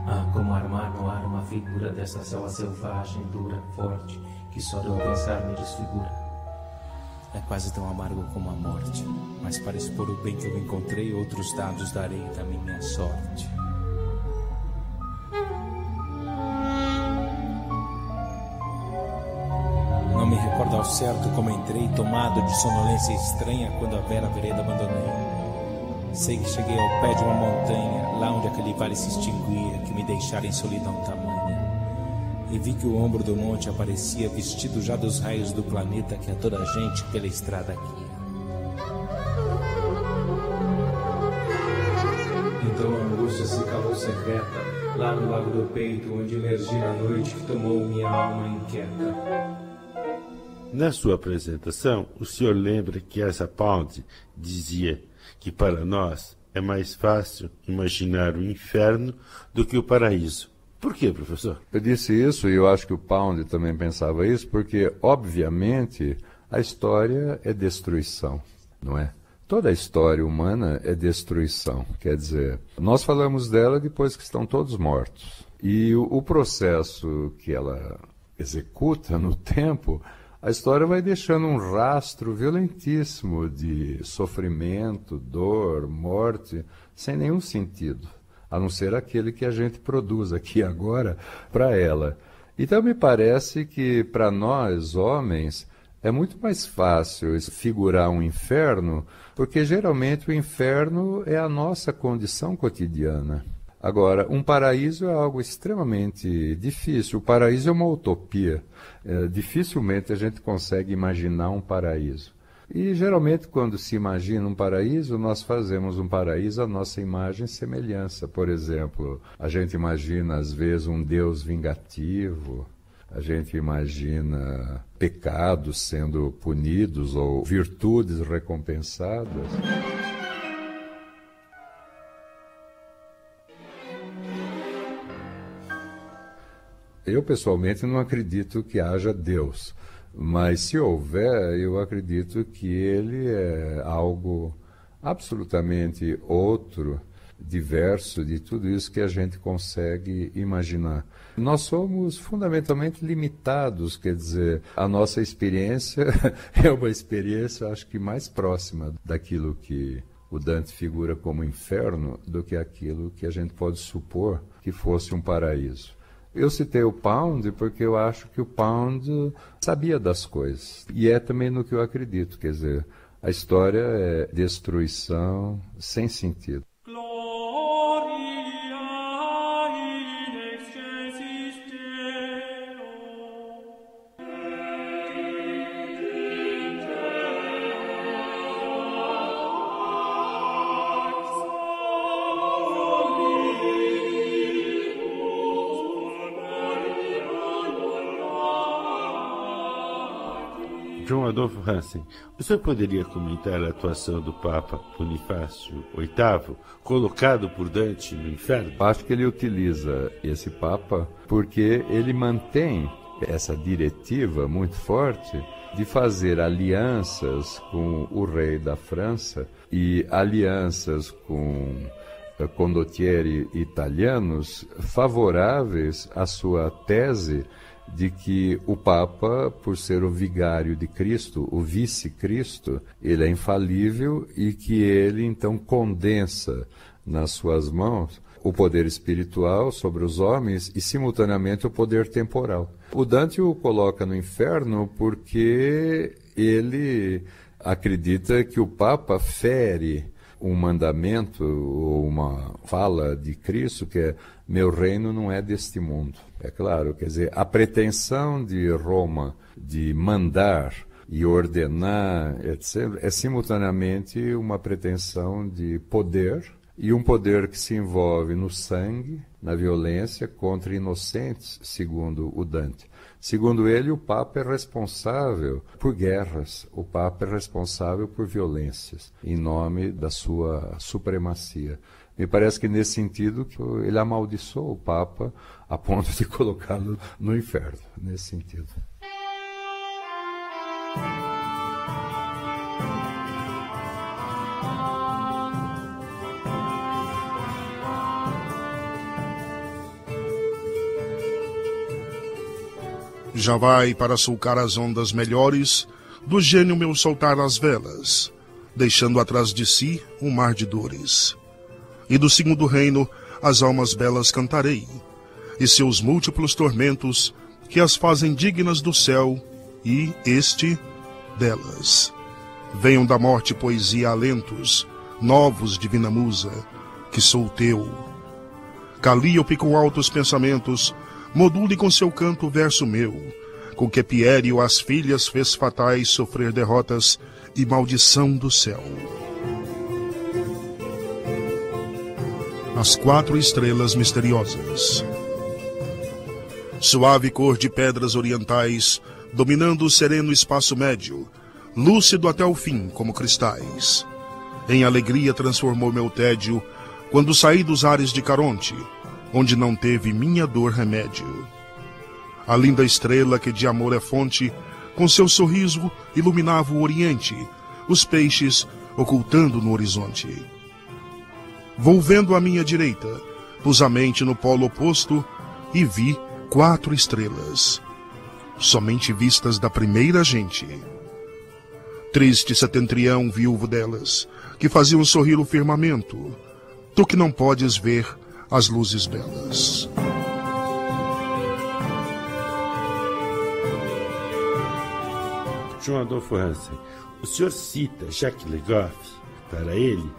Ah, como armar no ar uma figura dessa selva selvagem, dura, forte, que só de eu pensar me desfigura. É quase tão amargo como a morte, mas para expor o bem que eu encontrei, outros dados darei da minha sorte. Não me recordo ao certo como entrei, tomado de sonolência estranha, quando a vera vereda abandonei. Sei que cheguei ao pé de uma montanha, lá onde aquele vale se extinguia, que me deixara em solidão tamanha. E vi que o ombro do monte aparecia vestido já dos raios do planeta que a toda a gente pela estrada guia. Então a angústia se calou secreta, lá no lago do peito, onde emergi na noite que tomou minha alma inquieta. Na sua apresentação, o senhor lembra que essa Pound dizia que para nós é mais fácil imaginar o inferno do que o paraíso. Por quê, professor? Eu disse isso, e eu acho que o Pound também pensava isso, porque, obviamente, a história é destruição, não é? Toda a história humana é destruição. Quer dizer, nós falamos dela depois que estão todos mortos. E o processo que ela executa no tempo, a história vai deixando um rastro violentíssimo de sofrimento, dor, morte, sem nenhum sentido, a não ser aquele que a gente produz aqui agora para ela. Então me parece que para nós, homens, é muito mais fácil figurar um inferno, porque geralmente o inferno é a nossa condição cotidiana. Agora, um paraíso é algo extremamente difícil. O paraíso é uma utopia. Dificilmente a gente consegue imaginar um paraíso. E geralmente quando se imagina um paraíso, nós fazemos um paraíso à nossa imagem e semelhança. Por exemplo, a gente imagina às vezes um Deus vingativo, a gente imagina pecados sendo punidos ou virtudes recompensadas. Eu, pessoalmente, não acredito que haja Deus, mas se houver, eu acredito que ele é algo absolutamente outro, diverso de tudo isso que a gente consegue imaginar. Nós somos fundamentalmente limitados, quer dizer, a nossa experiência é uma experiência, acho que mais próxima daquilo que o Dante figura como inferno do que aquilo que a gente pode supor que fosse um paraíso. Eu citei o Pound porque eu acho que o Pound sabia das coisas. E é também no que eu acredito, quer dizer, a história é destruição sem sentido. João Adolfo Hansen, o senhor poderia comentar a atuação do Papa Bonifácio VIII, colocado por Dante no inferno? Acho que ele utiliza esse Papa porque ele mantém essa diretiva muito forte de fazer alianças com o rei da França e alianças com condottieri italianos favoráveis à sua tese de que o Papa, por ser o vigário de Cristo, o vice-Cristo, ele é infalível e que ele, então, condensa nas suas mãos o poder espiritual sobre os homens e, simultaneamente, o poder temporal. O Dante o coloca no inferno porque ele acredita que o Papa fere um mandamento ou uma fala de Cristo que é: meu reino não é deste mundo. É claro, quer dizer, a pretensão de Roma de mandar e ordenar, etc., é simultaneamente uma pretensão de poder, e um poder que se envolve no sangue, na violência contra inocentes, segundo o Dante. Segundo ele, o Papa é responsável por guerras, o Papa é responsável por violências, em nome da sua supremacia. Me parece que, nesse sentido, ele amaldiçoou o Papa a ponto de colocá-lo no inferno, nesse sentido. Já vai para sulcar as ondas melhores, do gênio meu soltar as velas, deixando atrás de si um mar de dores. E do segundo reino as almas belas cantarei, e seus múltiplos tormentos que as fazem dignas do céu, e este delas. Venham da morte poesia alentos, novos, divina musa, que sou teu. Calíope com altos pensamentos, module com seu canto o verso meu, com que Pierio as filhas fez fatais sofrer derrotas e maldição do céu. As 4 estrelas misteriosas. Suave cor de pedras orientais, dominando o sereno espaço médio, lúcido até o fim como cristais. Em alegria transformou meu tédio, quando saí dos ares de Caronte, onde não teve minha dor remédio. A linda estrela que de amor é fonte, com seu sorriso iluminava o oriente, os peixes ocultando no horizonte. Volvendo à minha direita, pus a mente no polo oposto e vi 4 estrelas, somente vistas da primeira gente. Triste setentrião viúvo delas, que faziam sorrir o firmamento, tu que não podes ver as luzes belas. João Adolfo Hansen, o senhor cita Jacques Le Goff. Para ele,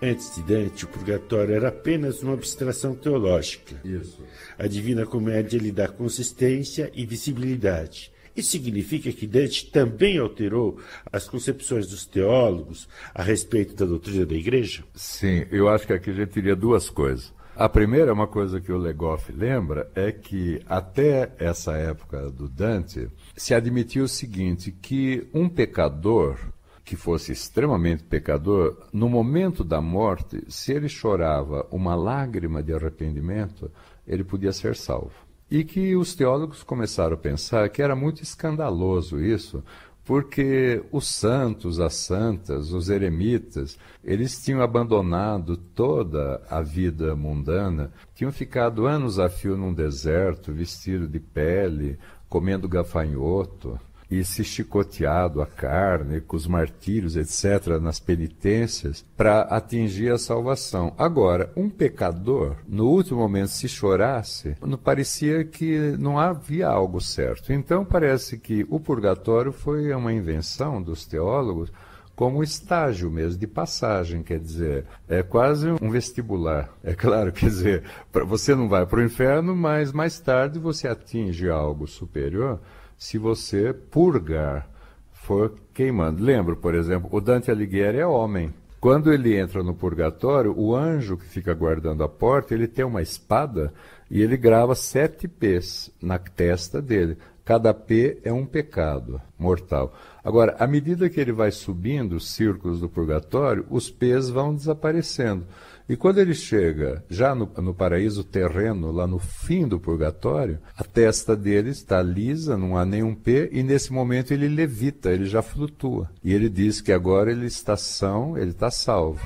antes de Dante, o purgatório era apenas uma abstração teológica. Isso. A Divina Comédia lhe dá consistência e visibilidade. Isso significa que Dante também alterou as concepções dos teólogos a respeito da doutrina da Igreja? Sim, eu acho que aqui a gente teria 2 coisas. A primeira, uma coisa que o Le Goff lembra, é que até essa época do Dante se admitia o seguinte, que um pecador que fosse extremamente pecador, no momento da morte, se ele chorava uma lágrima de arrependimento, ele podia ser salvo. E que os teólogos começaram a pensar que era muito escandaloso isso, porque os santos, as santas, os eremitas, eles tinham abandonado toda a vida mundana, tinham ficado anos a fio num deserto, vestido de pele, comendo gafanhoto, e se chicoteado a carne, com os martírios, etc., nas penitências, para atingir a salvação. Agora, um pecador, no último momento, se chorasse, não parecia que não havia algo certo. Então, parece que o purgatório foi uma invenção dos teólogos como estágio mesmo, de passagem, quer dizer, é quase um vestibular. É claro, quer dizer, você não vai para o inferno, mas mais tarde você atinge algo superior, se você purgar, for queimando. Lembro, por exemplo, o Dante Alighieri é homem. Quando ele entra no purgatório, o anjo que fica guardando a porta, ele tem uma espada e ele grava 7 P's na testa dele. Cada P é um pecado mortal. Agora, à medida que ele vai subindo os círculos do purgatório, os P's vão desaparecendo. E quando ele chega já no paraíso terreno, lá no fim do purgatório, a testa dele está lisa, não há nenhum P, e nesse momento ele levita, ele já flutua. E ele diz que agora ele está são, ele está salvo.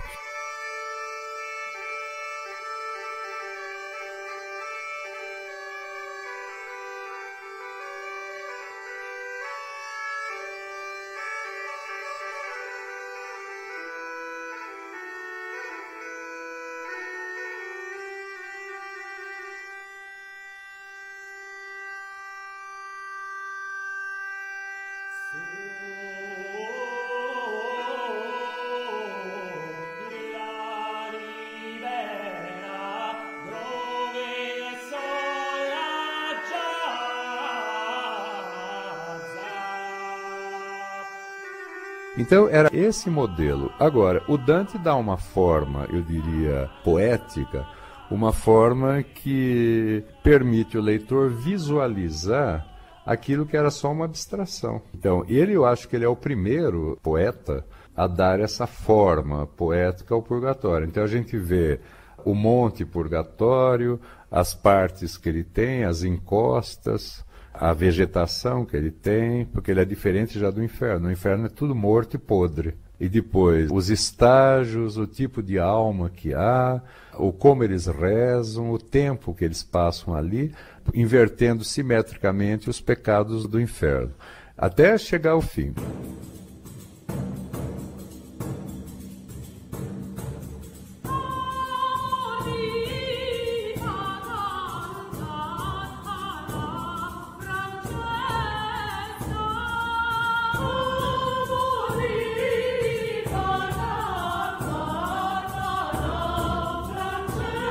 Então era esse modelo. Agora, o Dante dá uma forma, eu diria, poética, uma forma que permite o leitor visualizar aquilo que era só uma abstração. Então, eu acho que ele é o primeiro poeta a dar essa forma poética ao purgatório. Então a gente vê o monte purgatório, as partes que ele tem, as encostas, a vegetação que ele tem, porque ele é diferente já do inferno. O inferno é tudo morto e podre. E depois, os estágios, o tipo de alma que há, o como eles rezam, o tempo que eles passam ali, invertendo simetricamente os pecados do inferno, até chegar ao fim.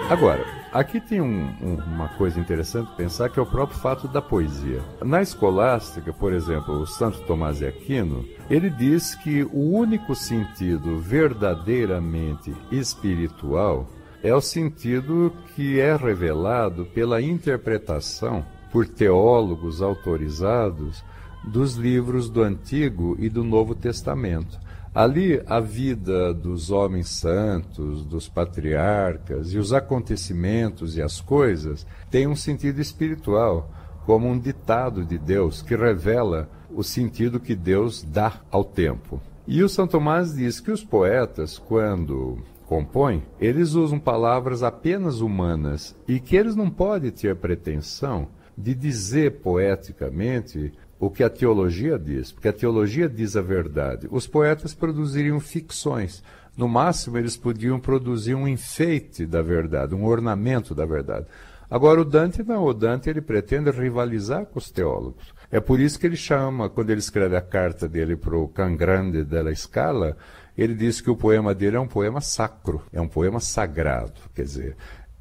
Agora, aqui tem uma coisa interessante pensar, que é o próprio fato da poesia. Na escolástica, por exemplo, o Santo Tomás de Aquino, ele diz que o único sentido verdadeiramente espiritual é o sentido que é revelado pela interpretação por teólogos autorizados dos livros do Antigo e do Novo Testamento. Ali, a vida dos homens santos, dos patriarcas e os acontecimentos e as coisas têm um sentido espiritual, como um ditado de Deus que revela o sentido que Deus dá ao tempo. E o São Tomás diz que os poetas, quando compõem, eles usam palavras apenas humanas e que eles não podem ter pretensão de dizer poeticamente o que a teologia diz, porque a teologia diz a verdade. Os poetas produziriam ficções. No máximo, eles podiam produzir um enfeite da verdade, um ornamento da verdade. Agora, o Dante não. O Dante ele pretende rivalizar com os teólogos. É por isso que ele chama, quando ele escreve a carta dele para o Can Grande della Scala, ele diz que o poema dele é um poema sacro, é um poema sagrado. Quer dizer,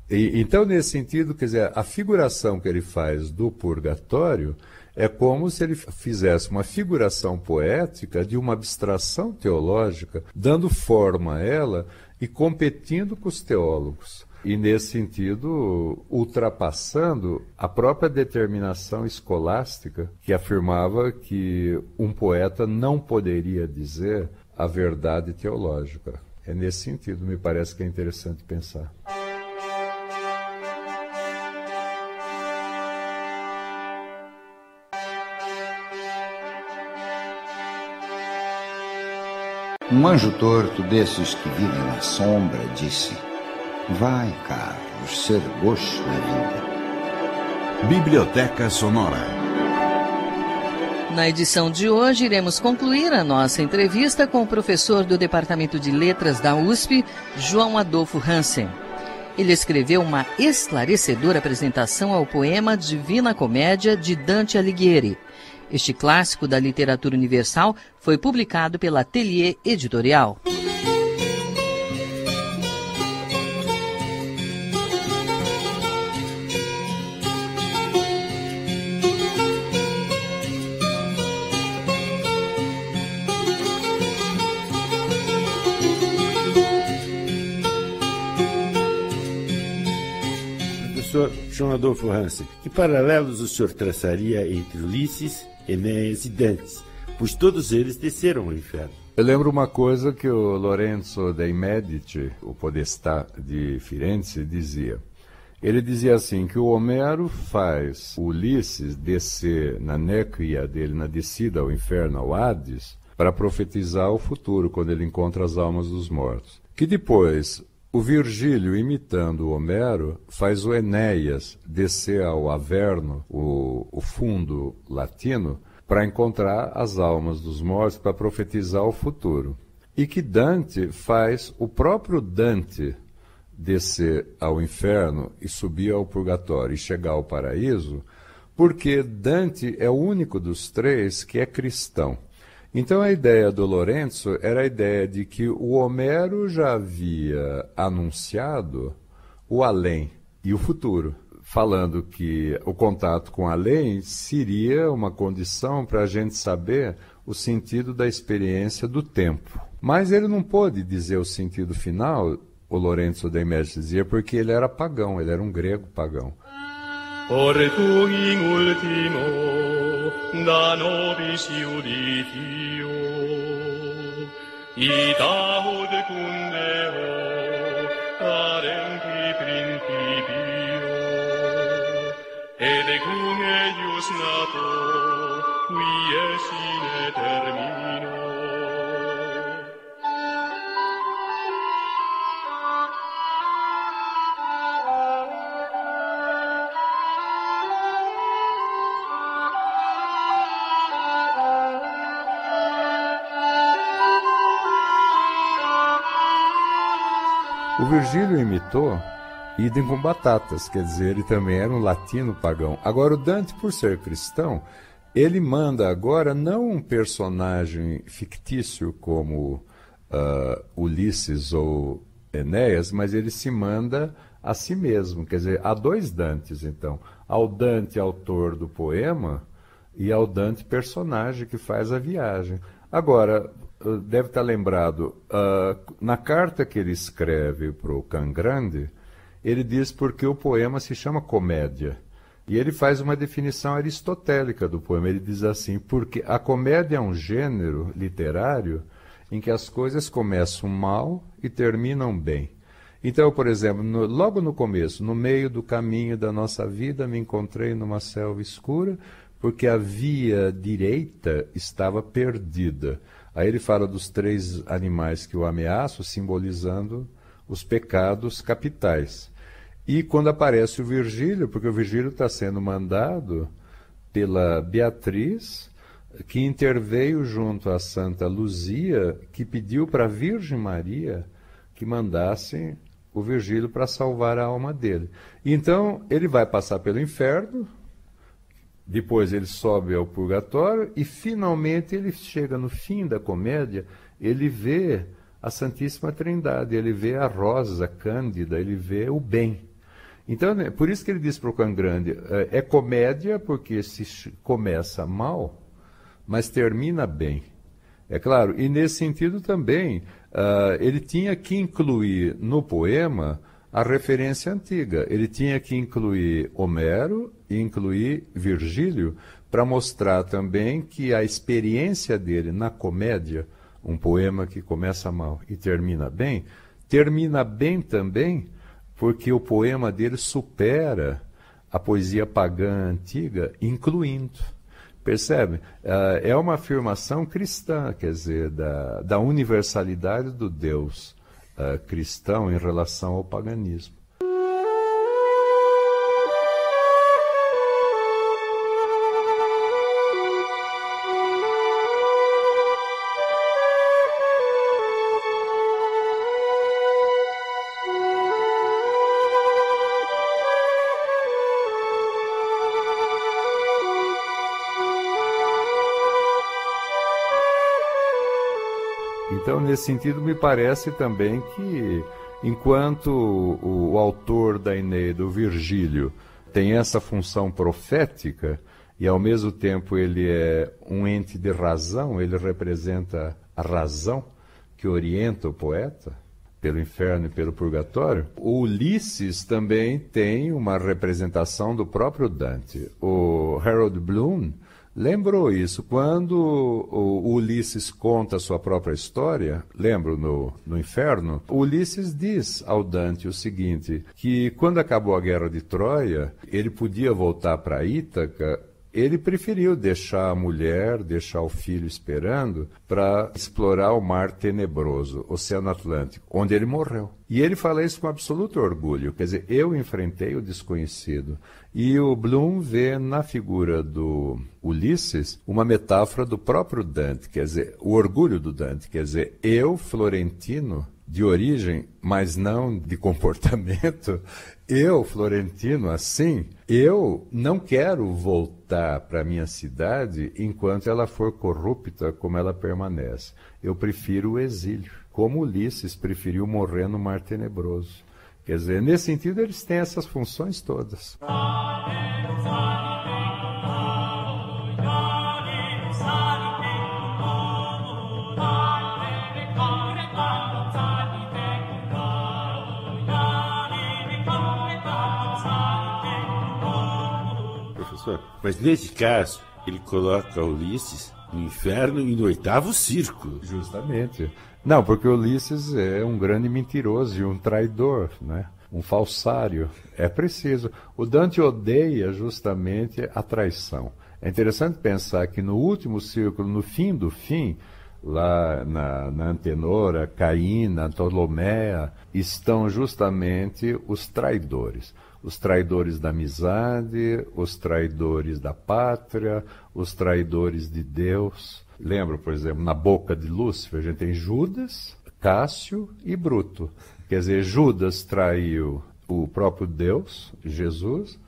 então, nesse sentido, quer dizer, a figuração que ele faz do purgatório é como se ele fizesse uma figuração poética de uma abstração teológica, dando forma a ela e competindo com os teólogos. E, nesse sentido, ultrapassando a própria determinação escolástica que afirmava que um poeta não poderia dizer a verdade teológica. É nesse sentido, me parece que é interessante pensar. Um anjo torto desses que vivem na sombra disse: vai, Carlos, ser gosto é vida. Biblioteca Sonora. Na edição de hoje, iremos concluir a nossa entrevista com o professor do Departamento de Letras da USP, João Adolfo Hansen. Ele escreveu uma esclarecedora apresentação ao poema Divina Comédia de Dante Alighieri. Este clássico da literatura universal foi publicado pela Atelier Editorial. Professor João Adolfo Hansen, que paralelos o senhor traçaria entre Ulisses, Enéas e Dante, pois todos eles desceram ao inferno? Eu lembro uma coisa que o Lorenzo dei Medici, o podestá de Firenze, dizia. Ele dizia assim, que o Homero faz o Ulisses descer na néquia dele, na descida ao inferno, ao Hades, para profetizar o futuro, quando ele encontra as almas dos mortos. Que depois, o Virgílio, imitando o Homero, faz o Enéas descer ao Averno, o fundo latino, para encontrar as almas dos mortos, para profetizar o futuro. E que Dante faz o próprio Dante descer ao inferno e subir ao purgatório e chegar ao paraíso, porque Dante é o único dos três que é cristão. Então a ideia do Lorenzo era a ideia de que o Homero já havia anunciado o além e o futuro, falando que o contato com o além seria uma condição para a gente saber o sentido da experiência do tempo. Mas ele não pôde dizer o sentido final, o Lorenzo dei Medici dizia, porque ele era pagão, ele era um grego pagão. Ortum in ultimo da nobis iuditio ita hod cum Deo parenti principio ed cum eius nato qui es in termino. O Virgílio imitou idem com batatas, quer dizer, ele também era um latino pagão. Agora, o Dante, por ser cristão, ele manda agora não um personagem fictício como Ulisses ou Enéas, mas ele se manda a si mesmo. Quer dizer, há dois Dantes, então. Há o Dante, autor do poema, e há o Dante, personagem que faz a viagem. Agora, deve estar lembrado, na carta que ele escreve para o Cangrande, ele diz porque o poema se chama comédia. E ele faz uma definição aristotélica do poema. Ele diz assim, porque a comédia é um gênero literário em que as coisas começam mal e terminam bem. Então, por exemplo, logo no começo, no meio do caminho da nossa vida, me encontrei numa selva escura, porque a via direita estava perdida. Aí ele fala dos 3 animais que o ameaçam, simbolizando os pecados capitais. E quando aparece o Virgílio, porque o Virgílio está sendo mandado pela Beatriz, que interveio junto a Santa Luzia, que pediu para a Virgem Maria que mandasse o Virgílio para salvar a alma dele. Então, ele vai passar pelo inferno, depois ele sobe ao purgatório e, finalmente, ele chega no fim da comédia, ele vê a Santíssima Trindade, ele vê a rosa cândida, ele vê o bem. Então, por isso que ele diz para o Cangrande, é comédia porque se começa mal, mas termina bem. É claro, e nesse sentido também, ele tinha que incluir no poema a referência antiga. Ele tinha que incluir Homero e incluir Virgílio para mostrar também que a experiência dele na comédia, um poema que começa mal e termina bem também porque o poema dele supera a poesia pagã antiga, incluindo. Percebe? É uma afirmação cristã, quer dizer, da universalidade do Deus cristão em relação ao paganismo. Então, nesse sentido, me parece também que, enquanto o autor da Eneida, o Virgílio, tem essa função profética, e ao mesmo tempo ele é um ente de razão, ele representa a razão que orienta o poeta pelo inferno e pelo purgatório, o Ulisses também tem uma representação do próprio Dante. O Harold Bloom lembrou isso quando o Ulisses conta a sua própria história, lembro no Inferno, o Ulisses diz ao Dante o seguinte, que quando acabou a Guerra de Troia, ele podia voltar para Ítaca, ele preferiu deixar a mulher, deixar o filho esperando para explorar o mar tenebroso, Oceano Atlântico, onde ele morreu. E ele fala isso com absoluto orgulho, quer dizer, eu enfrentei o desconhecido. E o Bloom vê na figura do Ulisses uma metáfora do próprio Dante, quer dizer, o orgulho do Dante, quer dizer, eu, florentino, de origem, mas não de comportamento, eu, florentino, assim, eu não quero voltar para a minha cidade enquanto ela for corrupta como ela permanece. Eu prefiro o exílio, como Ulisses preferiu morrer no mar tenebroso. Quer dizer, nesse sentido, eles têm essas funções todas. Professor, mas nesse caso, ele coloca Ulisses no inferno e no 8º círculo. Justamente. Não, porque Ulisses é um grande mentiroso e um traidor, né? Um falsário. É preciso. O Dante odeia justamente a traição. É interessante pensar que no último círculo, no fim do fim, lá na Antenora, Caína, Ptolomeia, estão justamente os traidores. Os traidores da amizade, os traidores da pátria, os traidores de Deus. Lembra, por exemplo, na boca de Lúcifer, a gente tem Judas, Cássio e Bruto. Quer dizer, Judas traiu o próprio Deus, Jesus,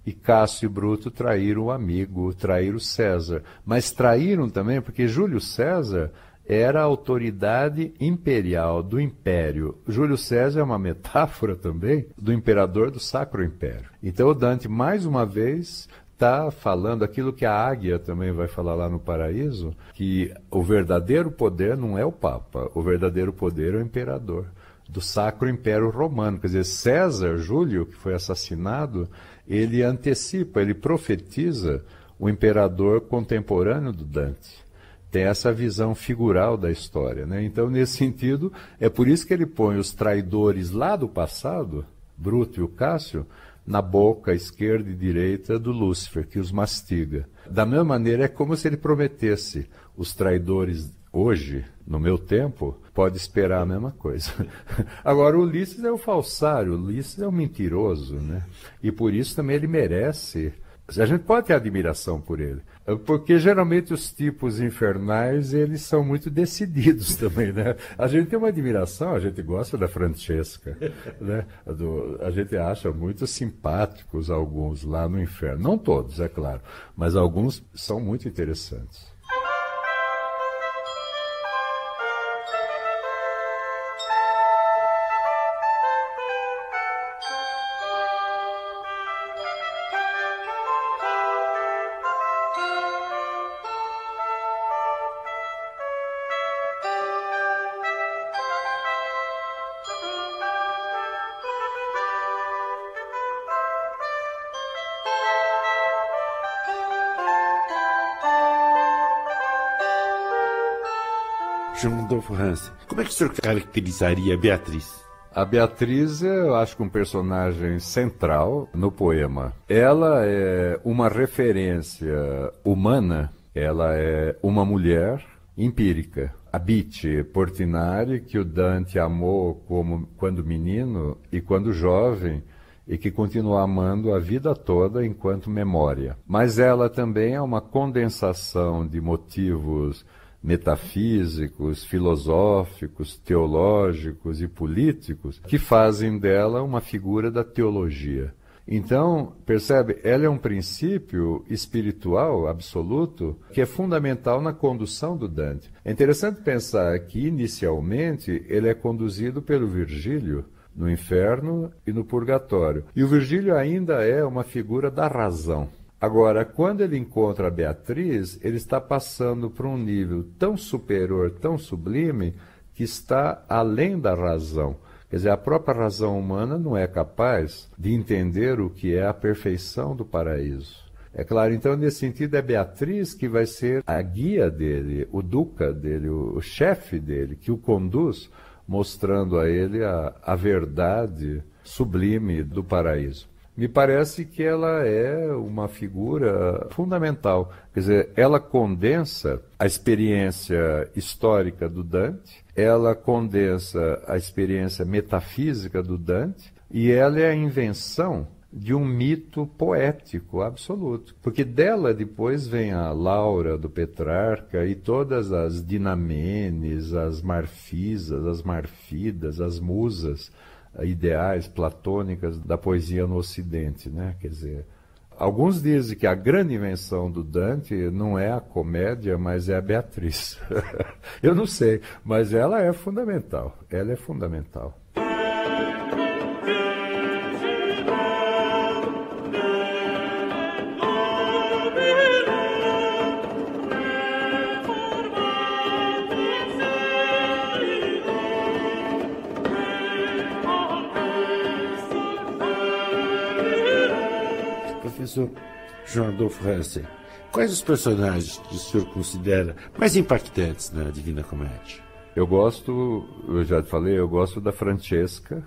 e Cássio e Bruto traíram o amigo, traíram César. Mas traíram também porque Júlio César era a autoridade imperial do império. Júlio César é uma metáfora também do imperador do Sacro Império. Então o Dante, mais uma vez, está falando aquilo que a águia também vai falar lá no Paraíso, que o verdadeiro poder não é o Papa, o verdadeiro poder é o imperador, do Sacro Império Romano. Quer dizer, César Júlio, que foi assassinado, ele antecipa, ele profetiza o imperador contemporâneo do Dante. Tem essa visão figural da história, né? Então, nesse sentido, é por isso que ele põe os traidores lá do passado, Bruto e o Cássio, na boca esquerda e direita do Lúcifer, que os mastiga. Da mesma maneira, é como se ele prometesse: os traidores hoje, no meu tempo, pode esperar a mesma coisa. Agora, o Ulisses é o falsário, o Ulisses é o mentiroso, né? E por isso também ele merece. A gente pode ter admiração por ele, porque geralmente os tipos infernais, eles são muito decididos também, né? A gente tem uma admiração, a gente gosta da Francesca, né? A gente acha muito simpáticos alguns lá no inferno. Não todos, é claro, mas alguns são muito interessantes. João Adolfo Hansen, como é que o senhor caracterizaria a Beatriz? A Beatriz, eu acho que um personagem central no poema. Ela é uma referência humana, ela é uma mulher empírica. A Bice Portinari, que o Dante amou como quando menino e quando jovem, e que continua amando a vida toda enquanto memória. Mas ela também é uma condensação de motivos metafísicos, filosóficos, teológicos e políticos que fazem dela uma figura da teologia. Então, percebe, ela é um princípio espiritual absoluto que é fundamental na condução do Dante. É interessante pensar que, inicialmente, ele é conduzido pelo Virgílio no inferno e no purgatório. E o Virgílio ainda é uma figura da razão. Agora, quando ele encontra a Beatriz, ele está passando para um nível tão superior, tão sublime, que está além da razão. Quer dizer, a própria razão humana não é capaz de entender o que é a perfeição do paraíso. É claro, então, nesse sentido, é Beatriz que vai ser a guia dele, o duca dele, o chefe dele, que o conduz, mostrando a ele a verdade sublime do paraíso. Me parece que ela é uma figura fundamental. Quer dizer, ela condensa a experiência histórica do Dante, ela condensa a experiência metafísica do Dante, e ela é a invenção de um mito poético absoluto. Porque dela depois vem a Laura do Petrarca e todas as Dinamenes, as Marfisas, as Marfidas, as musas ideais platônicas da poesia no Ocidente, né? Quer dizer, alguns dizem que a grande invenção do Dante não é a comédia, mas é a Beatriz. Eu não sei, mas ela é fundamental. Ela é fundamental. Professor João Adolfo Hansen, quais os personagens que o senhor considera mais impactantes na Divina Comédia? Eu já te falei, eu gosto da Francesca,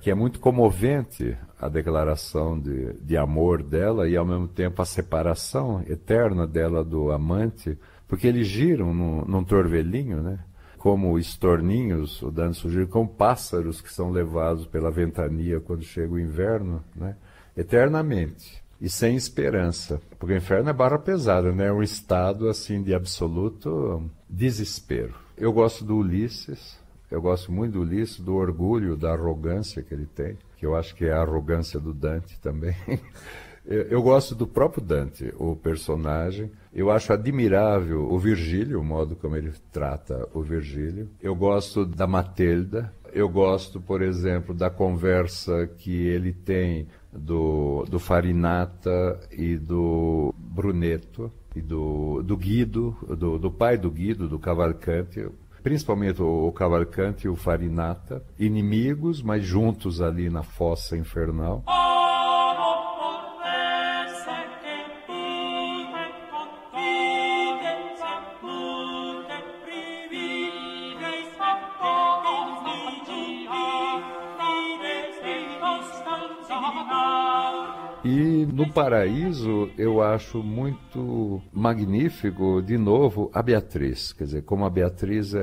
que é muito comovente a declaração de amor dela e, ao mesmo tempo, a separação eterna dela do amante, porque eles giram num torvelinho, né? Como estorninhos, o Dante sugere, como pássaros que são levados pela ventania quando chega o inverno, né? Eternamente e sem esperança, porque o inferno é barra pesada, né? É um estado assim de absoluto desespero. Eu gosto do Ulisses, eu gosto muito do Ulisses, do orgulho, da arrogância que ele tem, que eu acho que é a arrogância do Dante também. Eu gosto do próprio Dante, o personagem. Eu acho admirável o Virgílio, o modo como ele trata o Virgílio. Eu gosto da Matilda. Eu gosto, por exemplo, da conversa que ele tem do Farinata e do Brunetto e do Guido, do pai do Guido, do Cavalcanti, principalmente o Cavalcanti e o Farinata, inimigos, mas juntos ali na fossa infernal. E no Paraíso eu acho muito magnífico, de novo, a Beatriz. Quer dizer, como a Beatriz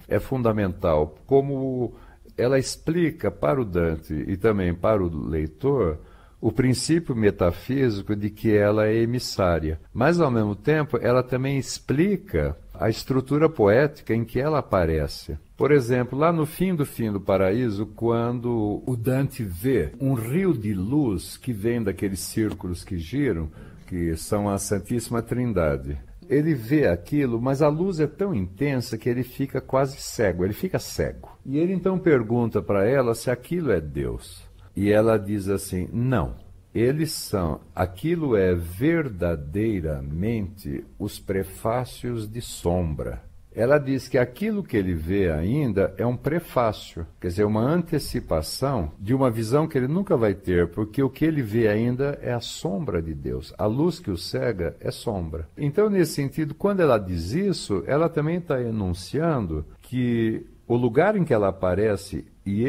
é fundamental, como ela explica para o Dante e também para o leitor o princípio metafísico de que ela é emissária. Mas, ao mesmo tempo, ela também explica a estrutura poética em que ela aparece. Por exemplo, lá no fim do Paraíso, quando o Dante vê um rio de luz que vem daqueles círculos que giram, que são a Santíssima Trindade, ele vê aquilo, mas a luz é tão intensa que ele fica quase cego, ele fica cego. E ele então pergunta para ela se aquilo é Deus. E ela diz assim, não, eles são, aquilo é verdadeiramente os prefácios de sombra. Ela diz que aquilo que ele vê ainda é um prefácio, quer dizer, uma antecipação de uma visão que ele nunca vai ter, porque o que ele vê ainda é a sombra de Deus. A luz que o cega é sombra. Então, nesse sentido, quando ela diz isso, ela também está enunciando que o lugar em que ela aparece, e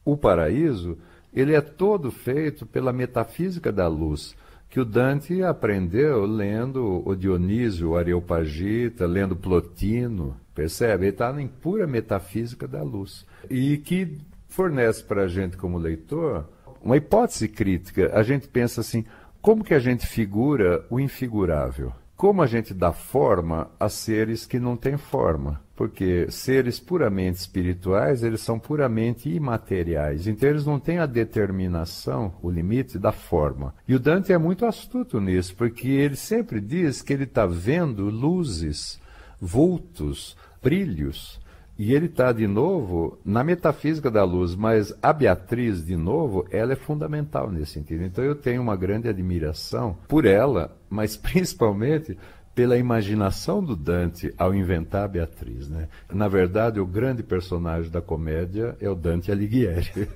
o paraíso, ele é todo feito pela metafísica da luz, que o Dante aprendeu lendo o Dionísio, o Areopagita, lendo Plotino, percebe? Ele está em pura metafísica da luz. E que fornece para a gente, como leitor, uma hipótese crítica. A gente pensa assim, como que a gente figura o infigurável? Como a gente dá forma a seres que não têm forma? Porque seres puramente espirituais, eles são puramente imateriais. Então eles não têm a determinação, o limite da forma. E o Dante é muito astuto nisso, porque ele sempre diz que ele está vendo luzes, vultos, brilhos. E ele está, de novo, na metafísica da luz, mas a Beatriz, de novo, ela é fundamental nesse sentido. Então eu tenho uma grande admiração por ela, mas principalmente pela imaginação do Dante ao inventar a Beatriz, né? Na verdade, o grande personagem da comédia é o Dante Alighieri.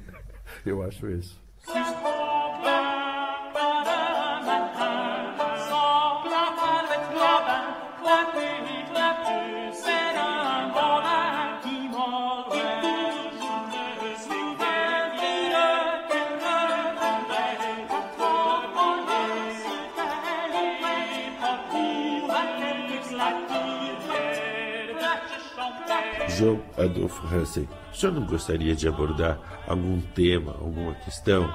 Eu acho isso. João Adolfo Hansen, o senhor não gostaria de abordar algum tema, alguma questão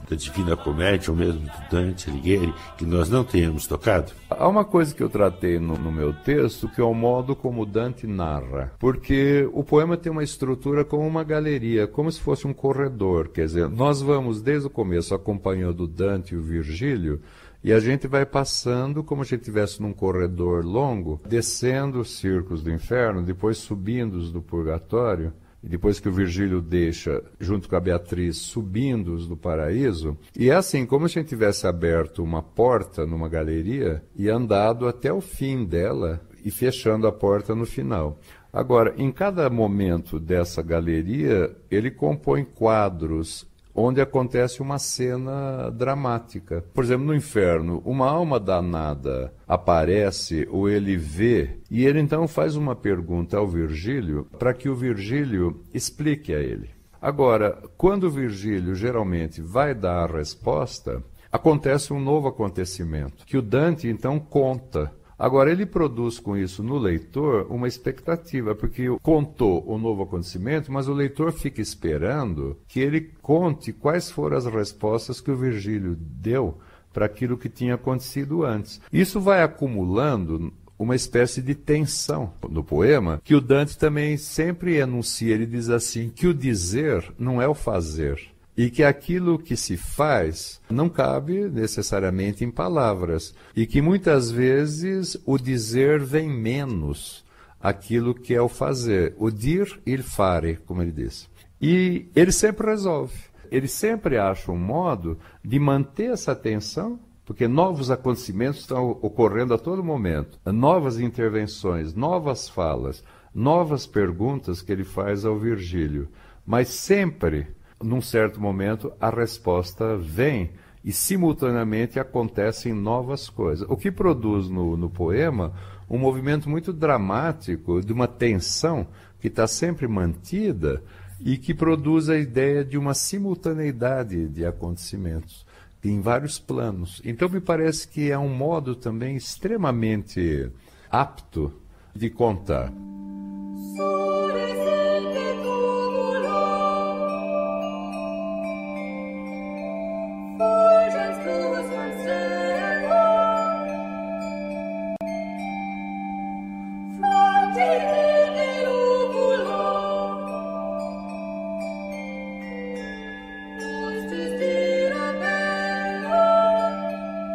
da Divina Comédia, ou mesmo do Dante Alighieri, que nós não tenhamos tocado? Há uma coisa que eu tratei no meu texto, que é o modo como Dante narra. Porque o poema tem uma estrutura como uma galeria, como se fosse um corredor. Quer dizer, nós vamos desde o começo acompanhando o Dante e o Virgílio, e a gente vai passando como se estivesse num corredor longo, descendo os círculos do inferno, depois subindo os do purgatório, e depois que o Virgílio deixa, junto com a Beatriz, subindo os do paraíso. E é assim, como se a gente tivesse aberto uma porta numa galeria e andado até o fim dela e fechando a porta no final. Agora, em cada momento dessa galeria, ele compõe quadros onde acontece uma cena dramática. Por exemplo, no inferno, uma alma danada aparece, ou ele vê, e ele então faz uma pergunta ao Virgílio, para que o Virgílio explique a ele. Agora, quando o Virgílio geralmente vai dar a resposta, acontece um novo acontecimento, que o Dante então conta. Agora, ele produz com isso no leitor uma expectativa, porque contou o novo acontecimento, mas o leitor fica esperando que ele conte quais foram as respostas que o Virgílio deu para aquilo que tinha acontecido antes. Isso vai acumulando uma espécie de tensão no poema, que o Dante também sempre enuncia. Ele diz assim, que o dizer não é o fazer. E que aquilo que se faz não cabe necessariamente em palavras. E que muitas vezes o dizer vem menos aquilo que é o fazer. O dir, il fare, como ele diz. E ele sempre resolve. ele sempre acha um modo de manter essa atenção, porque novos acontecimentos estão ocorrendo a todo momento, novas intervenções, novas falas, novas perguntas que ele faz ao Virgílio, mas sempre, num certo momento, a resposta vem e simultaneamente acontecem novas coisas, o que produz no poema um movimento muito dramático, de uma tensão que está sempre mantida e que produz a ideia de uma simultaneidade de acontecimentos em vários planos. Então me parece que é um modo também extremamente apto de contar.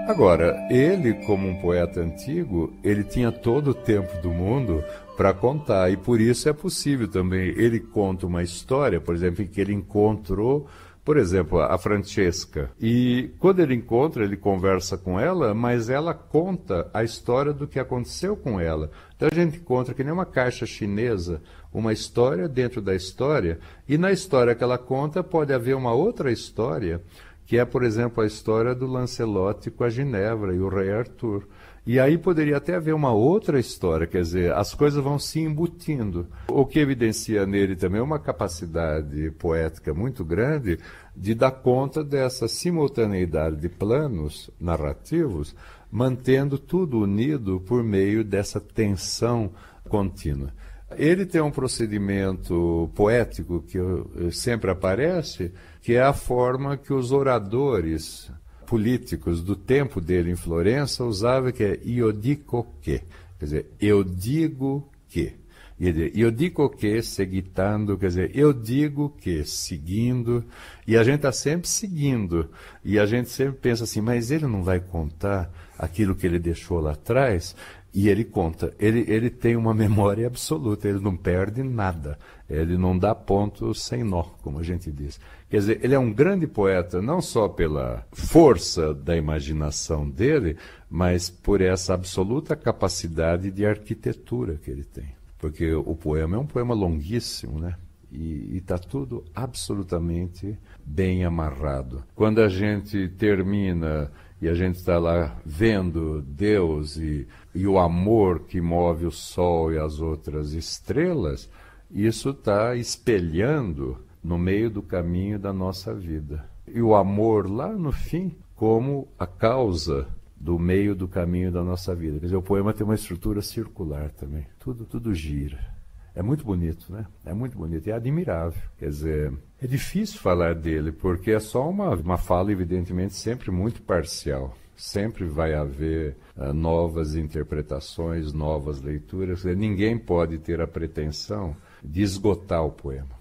Agora, ele, como um poeta antigo, ele tinha todo o tempo do mundo para contar, e por isso é possível também. Ele conta uma história, por exemplo, em que ele encontrou, por exemplo, a Francesca. E quando ele encontra, ele conversa com ela, mas ela conta a história do que aconteceu com ela. Então a gente encontra que nem uma caixa chinesa, uma história dentro da história, e na história que ela conta pode haver uma outra história, que é, por exemplo, a história do Lancelot com a Ginevra e o rei Arthur. E aí poderia até haver uma outra história, quer dizer, as coisas vão se embutindo. O que evidencia nele também uma capacidade poética muito grande de dar conta dessa simultaneidade de planos narrativos, mantendo tudo unido por meio dessa tensão contínua. Ele tem um procedimento poético que sempre aparece, que é a forma que os oradores políticos do tempo dele em Florença usavam, que é io dico che, quer dizer, eu digo que. Io dico che seguitando, quer dizer, eu digo que, seguindo, e a gente está sempre seguindo, e a gente sempre pensa assim, mas ele não vai contar aquilo que ele deixou lá atrás? E ele conta, ele tem uma memória absoluta, ele não perde nada, ele não dá ponto sem nó, como a gente diz. Quer dizer, ele é um grande poeta, não só pela força da imaginação dele, mas por essa absoluta capacidade de arquitetura que ele tem. Porque o poema é um poema longuíssimo, né? E está tudo absolutamente bem amarrado. Quando a gente termina e a gente está lá vendo Deus e o amor que move o sol e as outras estrelas, isso está espelhando no meio do caminho da nossa vida. E o amor lá no fim como a causa do meio do caminho da nossa vida. Quer dizer, o poema tem uma estrutura circular também. Tudo gira. É muito bonito, né? É muito bonito e é admirável. Quer dizer, é difícil falar dele, porque é só uma fala, evidentemente, sempre muito parcial. Sempre vai haver novas interpretações, novas leituras. Quer dizer, ninguém pode ter a pretensão de esgotar o poema.